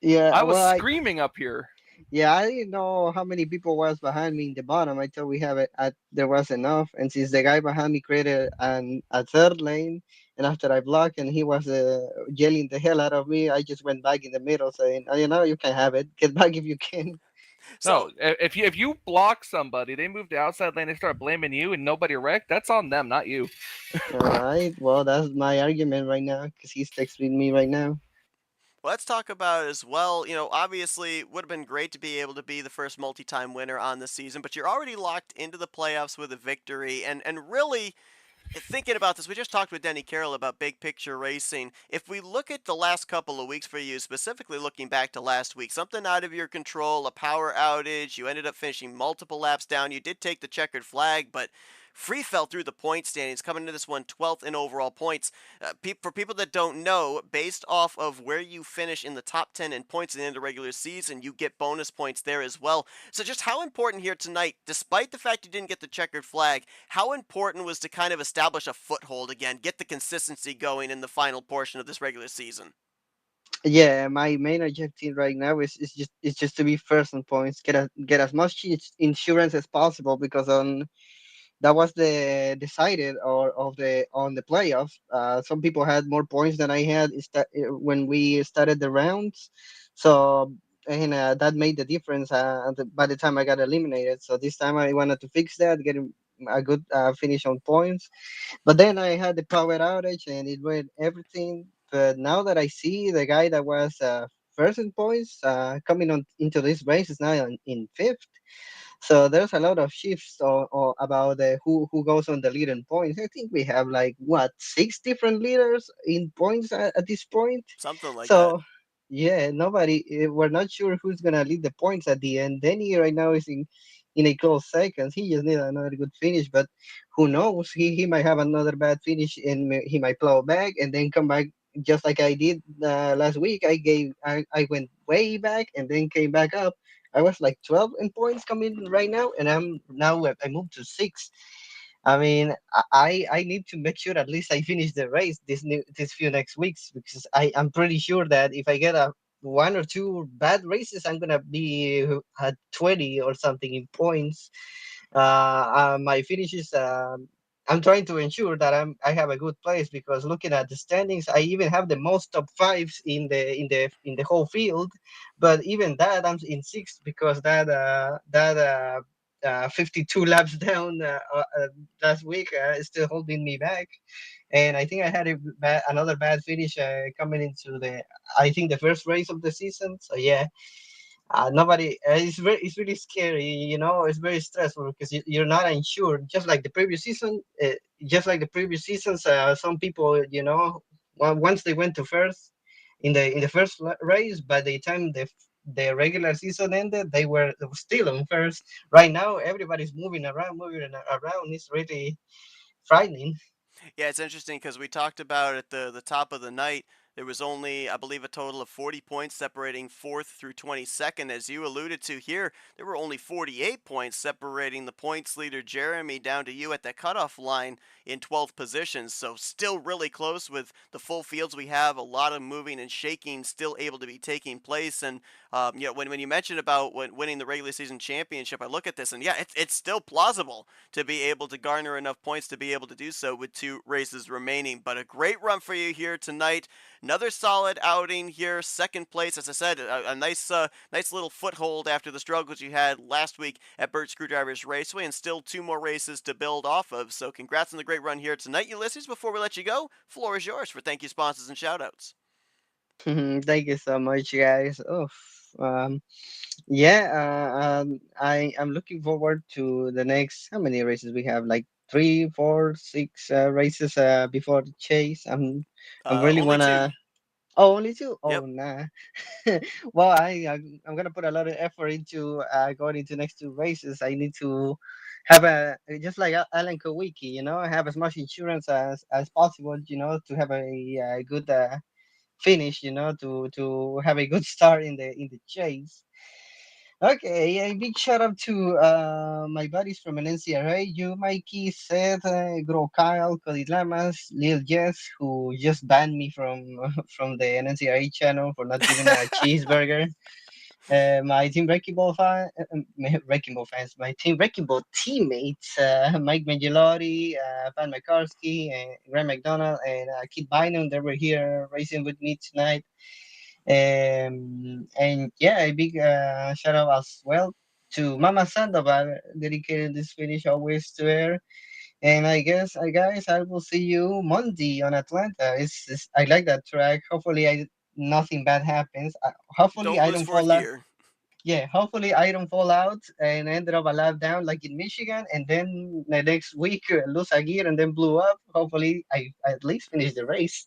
Yeah, I was well, screaming up here. yeah, I didn't know how many people was behind me in the bottom. I thought we have it. There was enough, and since the guy behind me created a third lane, and after I blocked and he was yelling the hell out of me, I just went back in the middle saying, "Oh, you know, you can have it. Get back if you can." So No, if you block somebody, they move to outside lane, they start blaming you, and nobody wrecked. That's on them, not you. All right. Well, that's my argument right now because he's texting me right now. let's talk about as well. Obviously, it would have been great to be able to be the first multi-time winner on the season, but you're already locked into the playoffs with a victory, and really thinking about this, we just talked with Denny Carroll about big picture racing. If we look at the last couple of weeks for you, specifically looking back to last week, something out of your control, a power outage, you ended up finishing multiple laps down. You did take the checkered flag, but free fell through the point standings, coming into this one 12th in overall points. For people that don't know, based off of where you finish in the top 10 in points at the end of the regular season, you get bonus points there as well. So just how important here tonight, despite the fact you didn't get the checkered flag, how important was to kind of establish a foothold again, get the consistency going in the final portion of this regular season? Yeah, my main objective right now is just to be first on points, get as much insurance as possible because on that was the decided or of the on the playoffs. Some people had more points than I had when we started the rounds, so and that made the difference. By the time I got eliminated, so this time I wanted to fix that, get a good finish on points. But then I had the power outage and it went everything. But now that I see the guy that was first in points coming on into this race is now in fifth. So there's a lot of shifts or about who goes on the lead in points. I think we have like what 6 different leaders in points at this point. Something like that. So yeah, nobody. We're not sure who's gonna lead the points at the end. Denny right now is in a close seconds. He just need another good finish, but who knows? He might have another bad finish and he might plow back and then come back just like I did last week. I went way back and then came back up. I was like 12 in points coming right now, and I moved to six. I mean, I need to make sure at least I finish the race this few next weeks because I'm pretty sure that if I get a one or two bad races, I'm gonna be at 20 or something in points. My finishes. I'm trying to ensure that I have a good place because looking at the standings, I even have the most top fives in the whole field. But even that, I'm in sixth because that 52 laps down last week is still holding me back. And I think I had another bad finish coming into I think the first race of the season. So yeah, nobody it's really scary, it's very stressful because you're not insured just like the previous season. Just like the previous seasons, some people, once they went to first in the first race, by the time the regular season ended, they were still on first. Right now everybody's moving around. It's really frightening. Yeah, it's interesting because we talked about at the top of the night. There was only, I believe, a total of 40 points separating fourth through 22nd. As you alluded to here, there were only 48 points separating the points leader Jeremy down to you at the cutoff line in 12th position. So still really close with the full fields we have. A lot of moving and shaking still able to be taking place. And when you mentioned about winning the regular season championship, I look at this and yeah, it's still plausible to be able to garner enough points to be able to do so with 2 races remaining. But a great run for you here tonight. Another solid outing here, second place. As I said, a nice little foothold after the struggles you had last week at Burt Screwdrivers Raceway, and still 2 more races to build off of. So congrats on the great run here tonight, Ulysses. Before we let you go, floor is yours for thank you, sponsors, and shoutouts. Thank you so much, guys. Yeah, I'm looking forward to the next. How many races we have? Like three, four, six races before the chase. I'm really Only two. wanna. Oh, only two? Yep. Oh, nah. Well, I'm gonna put a lot of effort into going into next two races. I need to have a just like Alan Kowicki, have as much insurance as possible, to have a good finish, to have a good start in the chase. Okay, a big shout out to my buddies from an NCRA, you, Mikey, Seth, Gro Kyle, Cody Lamas, Lil Jess, who just banned me from from the NCRA channel for not giving a cheeseburger. My team Wrecking Ball Wrecking Ball fans, my team Wrecking Ball teammates, Mike Mangialotti, Pan McCarsky, and Graham McDonald, and Kid Bynum, they were here racing with me tonight. And yeah, a big shout out as well to Mama Sandoval, dedicated this finish always to her. And I guess, guys, I will see you Monday on Atlanta. I like that track. Hopefully, nothing bad happens. Hopefully, Don't I lose don't fall fourth out. gear. Yeah, hopefully I don't fall out and ended up a lap down like in Michigan, and then the next week lose a gear and then blew up. Hopefully, I at least finish the race.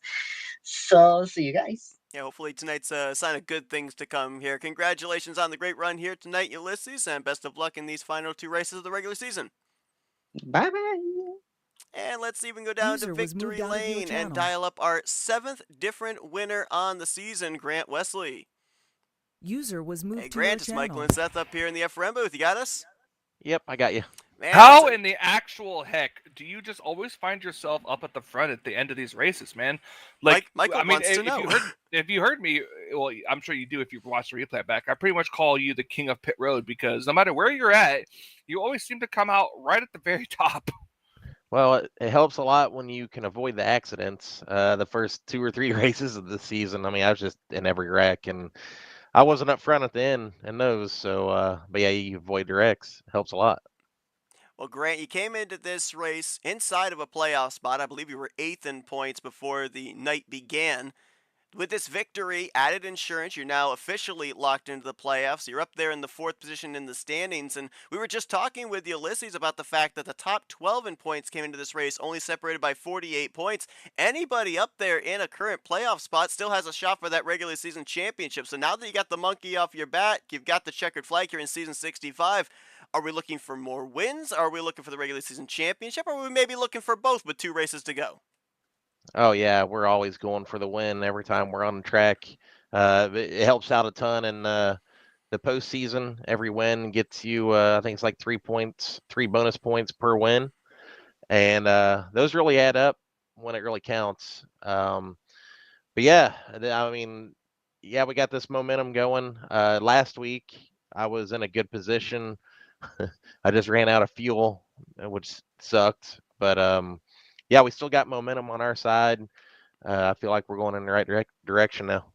So see you guys. Yeah, hopefully tonight's a sign of good things to come here. Congratulations on the great run here tonight, Ulysses, and best of luck in these final two races of the regular season. Bye bye. And let's even go down to User was moved victory out of your lane and channel. dial up our seventh different winner on the season, Grant Wesley. User was moved Hey, to your Grant, it's Michael channel. and Seth up here in the FRM booth. You got us? Yep, I got you. Man, How in the actual heck do you just always find yourself up at the front at the end of these races, man? Like, Michael I mean, wants to if you know. heard, if you heard me, well, I'm sure you do if you've watched the replay back. I pretty much call you the king of pit road because no matter where you're at, you always seem to come out right at the very top. Well, it helps a lot when you can avoid the accidents. The first 2 or 3 races of the season, I mean, I was just in every wreck, and I wasn't up front at the end in those. So, but yeah, you avoid the wrecks. Helps a lot. Well, Grant, you came into this race inside of a playoff spot. I believe you were eighth in points before the night began. With this victory, added insurance, you're now officially locked into the playoffs. You're up there in the fourth position in the standings. And we were just talking with Ulysses about the fact that the top 12 in points came into this race only separated by 48 points. Anybody up there in a current playoff spot still has a shot for that regular season championship. So now that you got the monkey off your back, you've got the checkered flag here in season 65. Are we looking for more wins? Are we looking for the regular season championship? Or are we maybe looking for both with 2 races to go? Oh yeah, we're always going for the win every time we're on the track. It helps out a ton in the postseason. Every win gets you, I think it's like 3 points, 3 bonus points per win, and those really add up when it really counts. But yeah, I mean, yeah, we got this momentum going. Last week, I was in a good position. I just ran out of fuel, which sucked. But yeah, we still got momentum on our side. I feel like we're going in the right direction now.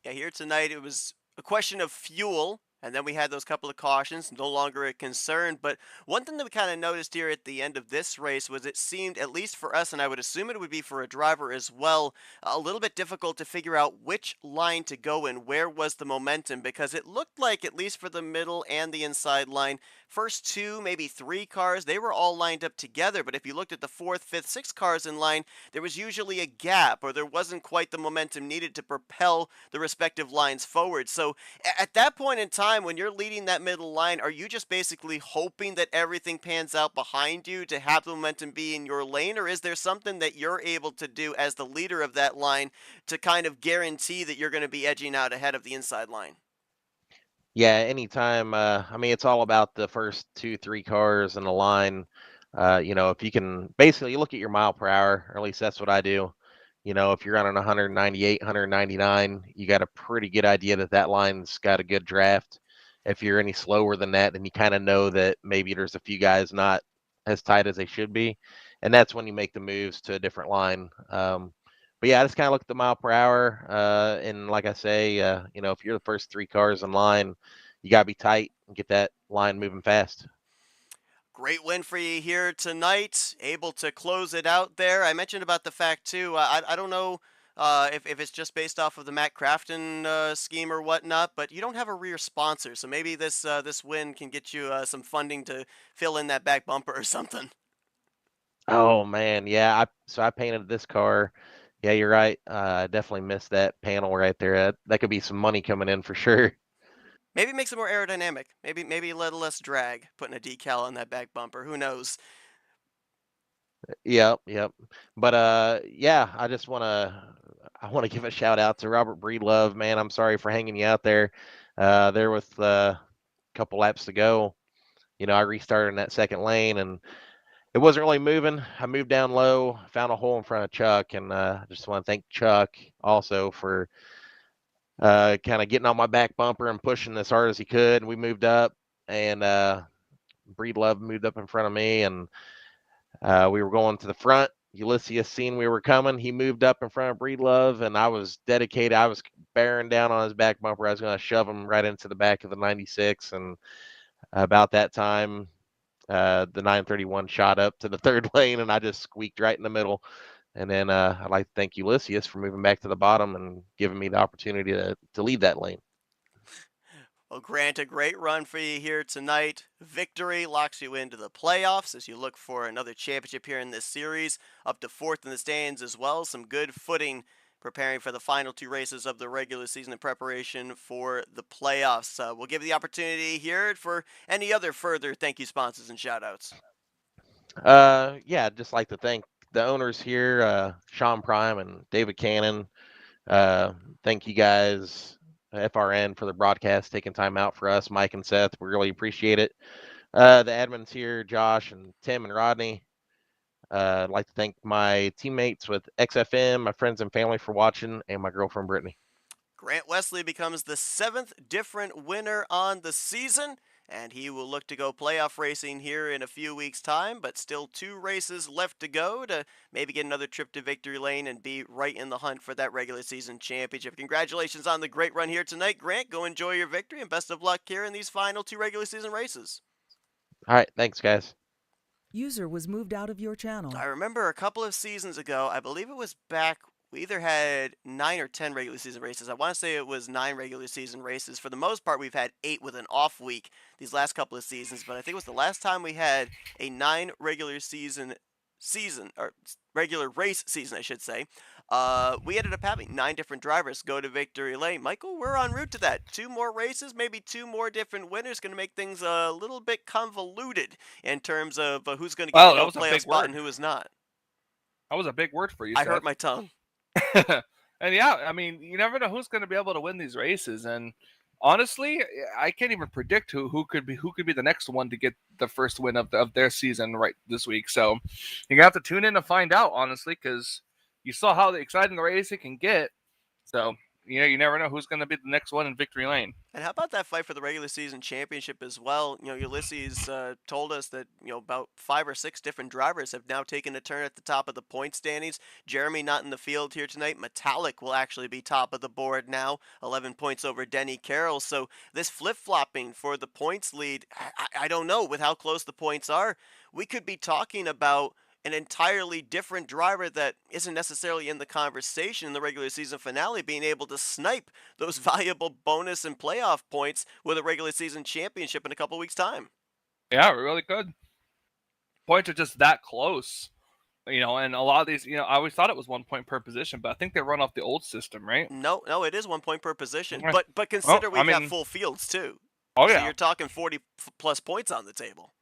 Yeah, here tonight it was a question of fuel, and then we had those couple of cautions, no longer a concern. But one thing that we kind of noticed here at the end of this race was it seemed, at least for us, and I would assume it would be for a driver as well, a little bit difficult to figure out which line to go in, where was the momentum, because it looked like, at least for the middle and the inside line, first two, maybe three cars, they were all lined up together. But if you looked at the fourth, fifth, sixth cars in line, there was usually a gap, or there wasn't quite the momentum needed to propel the respective lines forward. So at that point in time, when you're leading that middle line, are you just basically hoping that everything pans out behind you to have the momentum be in your lane, or is there something that you're able to do as the leader of that line to kind of guarantee that you're going to be edging out ahead of the inside line? Yeah, anytime. I mean, it's all about the first 2, 3 cars in the line. If you can basically look at your mile per hour, or at least that's what I do. If you're running 198, 199, you got a pretty good idea that that line's got a good draft. If you're any slower than that, then you kind of know that maybe there's a few guys not as tight as they should be, and that's when you make the moves to a different line. But yeah, I just kind of look at the mile per hour, and like I say, if you're the first 3 cars in line, you gotta be tight and get that line moving fast. Great win for you here tonight. Able to close it out there. I mentioned about the fact, too, I don't know if it's just based off of the Matt Crafton scheme or whatnot, but you don't have a rear sponsor. So maybe this win can get you some funding to fill in that back bumper or something. Oh man, yeah. So I painted this car Yeah, you're right. I definitely missed that panel right there. That could be some money coming in for sure. Maybe it makes it more aerodynamic. Maybe a little less drag putting a decal on that back bumper. Who knows? Yep, yep. But yeah, I wanna give a shout out to Robert Breedlove, man. I'm sorry for hanging you out there. There with a couple laps to go. I restarted in that second lane and it wasn't really moving. I moved down low, found a hole in front of Chuck, and I just want to thank Chuck also for kind of getting on my back bumper and pushing as hard as he could. And we moved up, and Breedlove moved up in front of me, and we were going to the front. Ulysses seen we were coming. He moved up in front of Breedlove, and I was dedicated. I was bearing down on his back bumper. I was going to shove him right into the back of the 96. And about that time, the 931 shot up to the third lane, and I just squeaked right in the middle. And then I'd like to thank Ulysses for moving back to the bottom and giving me the opportunity to lead that lane. Well, Grant, a great run for you here tonight. Victory locks you into the playoffs as you look for another championship here in this series, up to fourth in the stands as well. Some good footing preparing for the final two races of the regular season in preparation for the playoffs. We'll give you the opportunity here for any other further thank you sponsors and shout outs. Yeah, I'd just like to thank the owners here, Sean Prime and David Cannon. Thank you guys, FRN, for the broadcast, taking time out for us, Mike and Seth. We really appreciate it. The admins here, Josh and Tim and Rodney. I'd like to thank my teammates with XFM, my friends and family for watching, and my girlfriend, Brittany. Grant Wesley becomes the 7th different winner on the season, and he will look to go playoff racing here in a few weeks' time, but still 2 races left to go to maybe get another trip to victory lane and be right in the hunt for that regular season championship. Congratulations on the great run here tonight, Grant. Go enjoy your victory, and best of luck here in these final 2 regular season races. All right, thanks, guys. User was moved out of your channel. I remember a couple of seasons ago, I believe it was back, we either had 9 or 10 regular season races. I want to say it was 9 regular season races. For the most part, we've had 8 with an off week these last couple of seasons, but I think it was the last time we had a 9 regular season or regular race season, I should say. We ended up having 9 different drivers go to victory lane. Michael, we're en route to that. 2 more races, maybe 2 more different winners, going to make things a little bit convoluted in terms of who's going to get Well, into that a was a playoff big spot word. and who is not. That was a big word for you, I Seth. hurt my tongue. And yeah, I mean, you never know who's going to be able to win these races. And honestly, I can't even predict who could be the next one to get the first win of their season right this week. So you have to tune in to find out, honestly, because you saw how exciting the race it can get. So you never know who's going to be the next one in victory lane. And how about that fight for the regular season championship as well? Ulysses told us that about 5 or 6 different drivers have now taken a turn at the top of the point standings. Jeremy not in the field here tonight. Metallic will actually be top of the board now, 11 points over Denny Carroll. So this flip-flopping for the points lead, I don't know with how close the points are. We could be talking about an entirely different driver that isn't necessarily in the conversation in the regular season finale being able to snipe those valuable bonus and playoff points with a regular season championship in a couple weeks' time. Yeah, really good. Points are just that close. And a lot of these, I always thought it was 1 point per position, but I think they run off the old system, right? No, it is 1 point per position. Okay. But consider we I have mean, full fields too. Oh So yeah. you're talking 40 plus points on the table.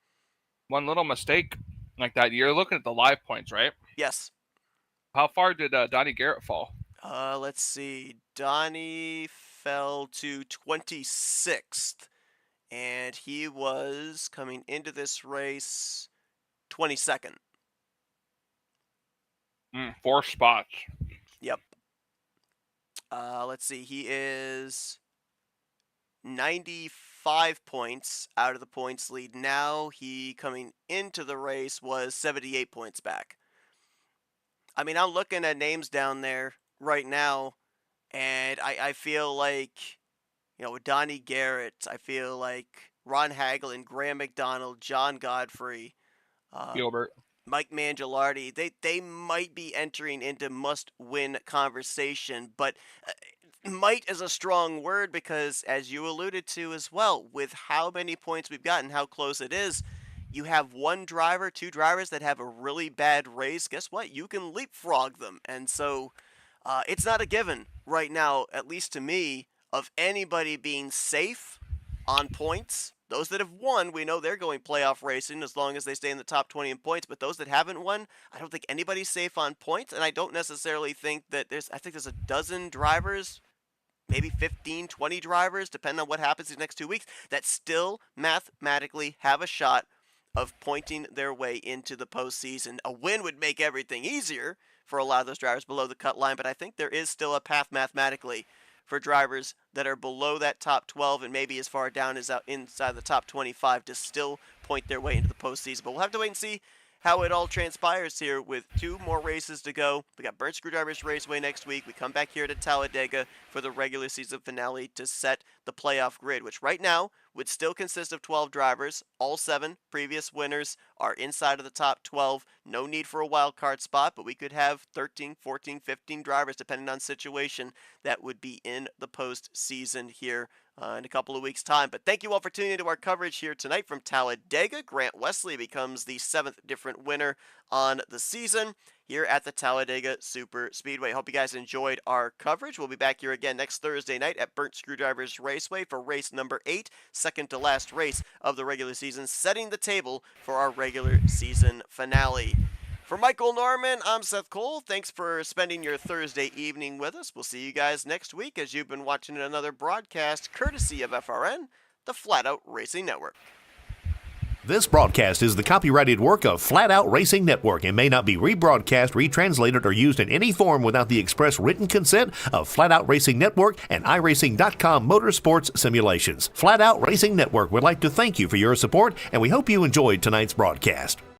One little mistake like that, you're looking at the live points, right? Yes. How far did Donnie Garrett fall? Let's see. Donnie fell to 26th, and he was coming into this race 22nd. 4 spots. Yep. Let's see. He is 95 points out of the points lead now. He, coming into the race, was 78 points back. I mean, I'm looking at names down there right now, and I feel like, Donnie Garrett, I feel like Ron Hagelin, Graham McDonald, John Godfrey, Gilbert. Mike Mangialardi, they might be entering into must-win conversation, but might is a strong word because, as you alluded to as well, with how many points we've gotten, how close it is, you have 1 driver, 2 drivers that have a really bad race. Guess what? You can leapfrog them, and so It's not a given right now, at least to me, of anybody being safe on points. Those that have won, we know they're going playoff racing as long as they stay in the top 20 in points. But those that haven't won, I don't think anybody's safe on points. And I don't necessarily think that I think there's a dozen drivers, maybe 15, 20 drivers, depending on what happens these next 2 weeks, that still mathematically have a shot of pointing their way into the postseason. A win would make everything easier for a lot of those drivers below the cut line, but I think there is still a path mathematically for drivers that are below that top 12 and maybe as far down as inside the top 25 to still point their way into the postseason. But we'll have to wait and see how it all transpires here with 2 more races to go. We got Burnt Screwdrivers Raceway next week. We come back here to Talladega for the regular season finale to set the playoff grid, which right now would still consist of 12 drivers. All 7 previous winners are inside of the top 12. No need for a wild card spot, but we could have 13, 14, 15 drivers, depending on situation, that would be in the postseason here in a couple of weeks' time. But thank you all for tuning into our coverage here tonight from Talladega. Grant Wesley becomes the 7th different winner on the season here at the Talladega Super Speedway. Hope you guys enjoyed our coverage. We'll be back here again next Thursday night at Burnt Screwdrivers Raceway for race number 8, second to last race of the regular season, setting the table for our regular season finale. For Michael Norman, I'm Seth Cole. Thanks for spending your Thursday evening with us. We'll see you guys next week as you've been watching another broadcast courtesy of FRN, the Flatout Racing Network. This broadcast is the copyrighted work of Flatout Racing Network and may not be rebroadcast, retranslated, or used in any form without the express written consent of Flatout Racing Network and iRacing.com Motorsports Simulations. Flatout Racing Network would like to thank you for your support, and we hope you enjoyed tonight's broadcast.